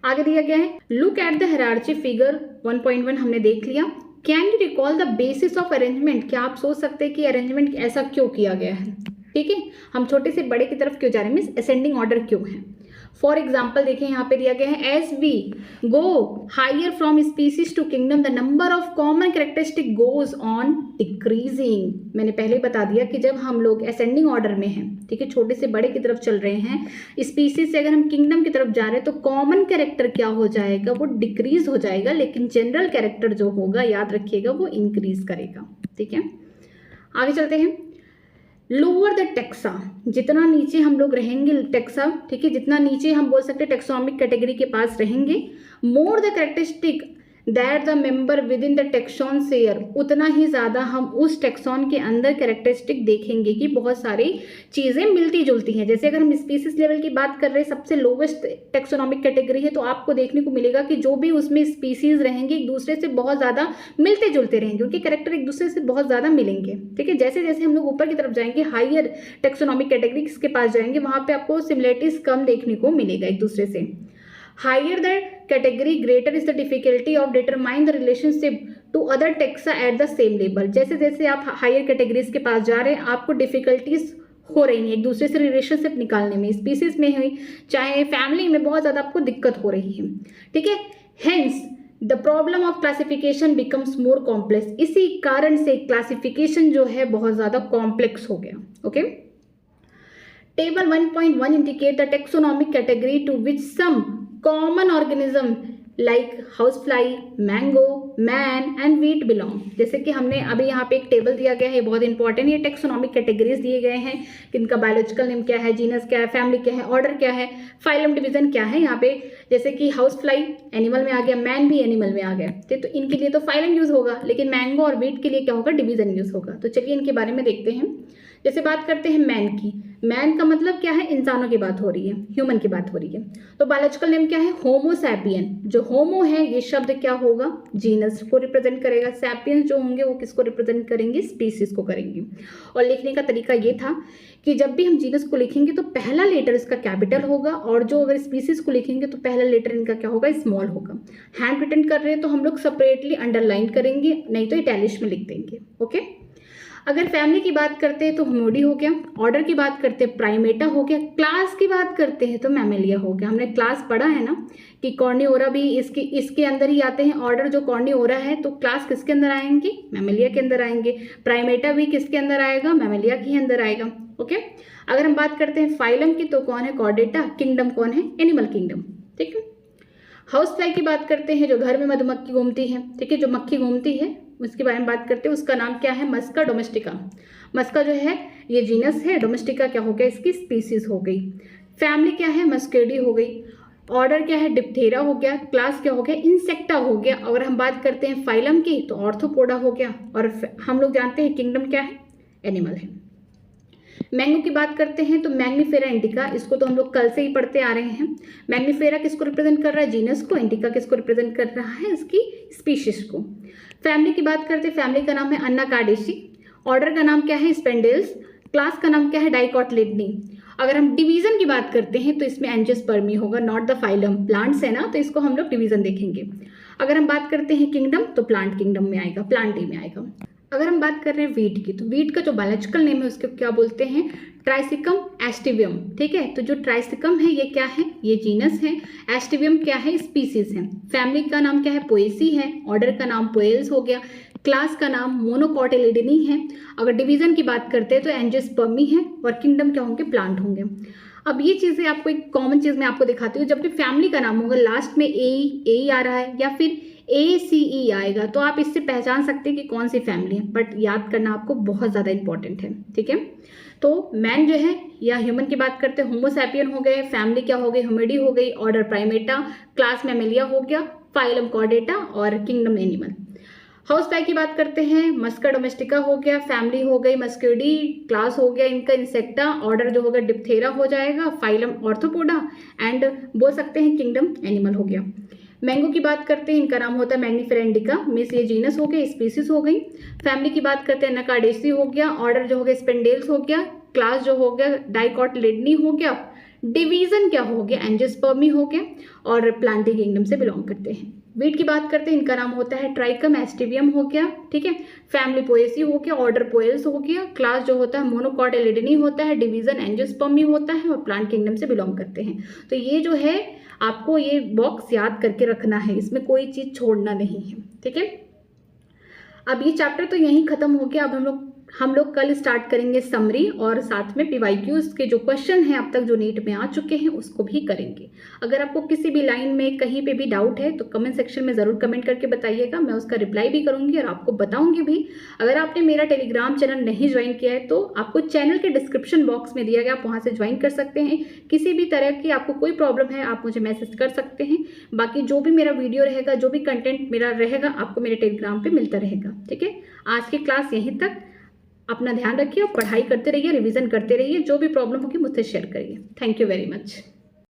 आगे दिया गया है look at the hierarchy figure 1.1 हमने देख लिया। Can you recall the basis of arrangement. क्या आप सोच सकते हैं कि अरेंजमेंट ऐसा क्यों किया गया है। ठीक है, हम छोटे से बड़े की तरफ क्यों जा रहे हैं, मीन्स असेंडिंग ऑर्डर क्यों है। फॉर एग्जाम्पल देखें यहाँ पे दिया गया है as we go higher from species to kingdom the number of common characteristic goes on decreasing. मैंने पहले ही बता दिया कि जब हम लोग असेंडिंग ऑर्डर में हैं, ठीक है, छोटे से बड़े की तरफ चल रहे हैं, स्पीसीज से अगर हम किंगडम की तरफ जा रहे हैं तो कॉमन कैरेक्टर क्या हो जाएगा, वो डिक्रीज हो जाएगा, लेकिन जनरल कैरेक्टर जो होगा याद रखिएगा वो इंक्रीज करेगा। ठीक है, आगे चलते हैं। लोअर द टेक्सा, जितना नीचे हम लोग रहेंगे टेक्सा, ठीक है, जितना नीचे हम बोल सकते हैं टेक्सोनॉमिक कैटेगरी के पास रहेंगे, more the characteristic that the member with in the tax on share, उतना ही ज़्यादा हम उस टेक्सॉन के अंदर कैरेक्टरिस्टिक देखेंगे कि बहुत सारी चीज़ें मिलती जुलती हैं। जैसे अगर हम स्पीसीज लेवल की बात कर रहे हैं, सबसे लोवेस्ट टेक्सोनॉमिक कैटेगरी है, तो आपको देखने को मिलेगा कि जो भी उसमें स्पीसीज रहेंगे एक दूसरे से बहुत ज़्यादा मिलते जुलते रहेंगे, उनके कैरेक्टर एक दूसरे से बहुत ज़्यादा मिलेंगे। ठीक है, जैसे जैसे हम लोग ऊपर की तरफ जाएंगे, हायर टेक्सोनॉमिक कैटेगरी के पास जाएंगे, वहाँ पर आपको सिमिलरिटीज कम देखने को मिलेगा एक दूसरे से। Higher the category, greater is the difficulty of determine the relationship to other taxa at the same level। जैसे जैसे आप हायर कैटेगरीज के पास जा रहे हैं, आपको डिफिकल्टीज हो रही हैं एक दूसरे से रिलेशनशिप निकालने में, स्पीसीज में हुई चाहे फैमिली में, बहुत ज़्यादा आपको दिक्कत हो रही है। ठीक है, hence the problem of classification becomes more complex, इसी कारण से क्लासिफिकेशन जो है बहुत ज़्यादा कॉम्प्लेक्स हो गया। Okay, Table 1.1 indicate the taxonomic category to which some common organism like housefly, mango, man and wheat belong। जैसे कि हमने अभी यहाँ पे एक टेबल दिया गया है, बहुत इंपॉर्टेंट, ये टेक्सोनॉमिक कैटेगरीज दिए गए हैं कि इनका बायोलॉजिकल नेम क्या है, जीनस क्या है, फैमिली क्या है, ऑर्डर क्या है, फाइलम डिवीजन क्या है। यहाँ पे जैसे कि हाउस फ्लाई एनिमल में आ गया, मैन भी एनिमल में आ गया, तो इनके लिए तो फाइलम यूज होगा, लेकिन मैंगो और व्हीट के लिए क्या होगा, डिवीजन यूज होगा। तो चलिए इनके बारे में देखते हैं। जैसे बात करते हैं मैन की, मैन का मतलब क्या है, इंसानों की बात हो रही है, ह्यूमन की बात हो रही है। तो बायोलॉजिकल नेम क्या है, होमो सैपियन। जो होमो है ये शब्द क्या होगा, जीनस को रिप्रेजेंट करेगा, सैपियंस जो होंगे वो किसको रिप्रेजेंट करेंगे, स्पीसीज को करेंगे। और लिखने का तरीका ये था कि जब भी हम जीनस को लिखेंगे तो पहला लेटर इसका कैपिटल होगा, और जो अगर स्पीसीज को लिखेंगे तो पहला लेटर इनका क्या होगा, स्मॉल होगा। हैंड रिटन कर रहे हैं तो हम लोग सेपरेटली अंडरलाइन करेंगे, नहीं तो इटैलिश में लिख देंगे। ओके, अगर फैमिली की बात करते हैं तो होमोडी हो गया, ऑर्डर की बात करते हैं प्राइमेटा हो गया, क्लास की बात करते हैं तो मैमेलिया हो गया। हमने क्लास पढ़ा है ना कि कॉर्निओरा भी इसके अंदर ही आते हैं। ऑर्डर जो कॉर्निओरा है तो क्लास किसके अंदर आएंगे, मैमेलिया के अंदर आएंगे। प्राइमेटा भी किसके अंदर आएगा, मैमेलिया के अंदर आएगा। ओके, अगर हम बात करते हैं फाइलम की तो कौन है, कॉर्डेटा। किंगडम कौन है, एनिमल किंगडम। ठीक है, हाउस फ्लाई की बात करते हैं, जो घर में मधुमक्खी घूमती है, ठीक है, जो मक्खी घूमती है उसके बारे में बात करते हैं, उसका नाम क्या है, मस्का डोमेस्टिका। मस्का जो है ये जीनस है, डोमेस्टिका क्या हो गया, इसकी स्पीसीज हो गई। फैमिली क्या है, मस्केडी हो गई। ऑर्डर क्या है, डिप्थेरा हो गया। क्लास क्या हो गया, इंसेक्टा हो गया। अगर हम बात करते हैं फाइलम की तो ऑर्थोपोडा हो गया। और हम लोग जानते हैं किंगडम क्या है, एनिमल है। मैंगो की बात करते हैं तो मैग्नीफेरा इंडिका, इसको तो हम लोग कल से ही पढ़ते आ रहे हैं। मैग्नीफेरा किसको रिप्रेजेंट कर रहा है, जीनस को। इंडिका किसको रिप्रेजेंट कर रहा है, इसकी स्पीशीज को। फैमिली की बात करते हैं, फैमिली का नाम है अन्नाकार्डेसी। ऑर्डर का नाम क्या है, स्पेंडेल्स। क्लास का नाम क्या है, डाइकोटिलिडनी। अगर हम डिवीजन की बात करते हैं तो इसमें एंजियोस्पर्मी होगा, नॉट द फाइलम। प्लांट्स है ना, तो इसको हम लोग डिवीजन देखेंगे। अगर हम बात करते हैं किंगडम तो प्लांट किंगडम में आएगा, प्लांट में आएगा। अगर हम बात कर रहे हैं वीट की तो वीट का जो बायोलॉजिकल नेम है उसको क्या बोलते हैं, ट्राइसिकम एस्टिवियम। ठीक है, तो जो ट्राइसिकम है ये क्या है, ये जीनस है। एस्टिवियम क्या है, स्पीसीज है। फैमिली का नाम क्या है, पोएसी है। ऑर्डर का नाम पोएल्स हो गया। क्लास का नाम मोनोकोटिलिडनी है। अगर डिवीजन की बात करते हैं तो एंजियोस्पर्मी है। और किंगडम क्या होंगे, प्लांट होंगे। अब ये चीज़ें आपको एक कॉमन चीज़ मैं आपको दिखाती हूँ, जब भी फैमिली का नाम होगा लास्ट में ए आ रहा है या फिर ACE आएगा तो आप इससे पहचान सकते हैं कि कौन सी फैमिली है, बट याद करना आपको बहुत ज़्यादा इंपॉर्टेंट है। ठीक है, तो मैन जो है या ह्यूमन की बात करते हैं, होमोसैपियन हो गए। फैमिली क्या हो गई, होमिडी हो गई। Order Primata. क्लास मैमेलिया हो गया। फाइलम कॉर्डेटा और किंगडम एनिमल। हाउस फ्लाई की बात करते हैं, मस्का डोमेस्टिका हो गया। फैमिली हो गई मस्क्यूडी। क्लास हो गया इनका इंसेक्टा। ऑर्डर जो होगा डिप्थेरा हो जाएगा। फाइलम ऑर्थोपोडा एंड बोल सकते हैं किंगडम एनिमल हो गया। मैंगो की बात करते हैं, इनका नाम होता है मैग्नीफेरा इंडिका। मिस ये जीनस हो गया, स्पीसीज हो गई। फैमिली की बात करते हैं, नकाडेसी हो गया। ऑर्डर जो हो गया स्पेंडेल्स हो गया। क्लास जो हो गया डाइकोटिलिडनी हो गया। डिवीजन क्या हो गया, एंजियोस्पर्मी हो गया, और प्लांटिंग किंगडम से बिलोंग करते हैं। वीट की बात करते हैं, इनका नाम होता है ट्राइकम एस्टिवियम हो गया, ठीक है। फैमिली पोएसी हो गया, ऑर्डर पोएल्स हो गया, क्लास जो होता है मोनोकॉटिलिडनी होता है, डिवीजन एंजियोस्पर्मी होता है, और प्लांट किंगडम से बिलोंग करते हैं। तो ये जो है आपको ये बॉक्स याद करके रखना है, इसमें कोई चीज़ छोड़ना नहीं है, ठीक है। अब ये चैप्टर तो यहीं खत्म हो गया। अब हम लोग कल स्टार्ट करेंगे समरी, और साथ में पीवाईक्यूज के जो क्वेश्चन हैं अब तक जो नीट में आ चुके हैं उसको भी करेंगे। अगर आपको किसी भी लाइन में कहीं पे भी डाउट है तो कमेंट सेक्शन में ज़रूर कमेंट करके बताइएगा, मैं उसका रिप्लाई भी करूंगी और आपको बताऊंगी भी। अगर आपने मेरा टेलीग्राम चैनल नहीं ज्वाइन किया है तो आपको चैनल के डिस्क्रिप्शन बॉक्स में दिया गया, आप वहाँ से ज्वाइन कर सकते हैं। किसी भी तरह की आपको कोई प्रॉब्लम है आप मुझे मैसेज कर सकते हैं। बाकी जो भी मेरा वीडियो रहेगा, जो भी कंटेंट मेरा रहेगा, आपको मेरे टेलीग्राम पे मिलता रहेगा, ठीक है। आज की क्लास यहीं तक। अपना ध्यान रखिए और पढ़ाई करते रहिए, रिवीजन करते रहिए। जो भी प्रॉब्लम होगी मुझसे शेयर करिए। Thank you very much.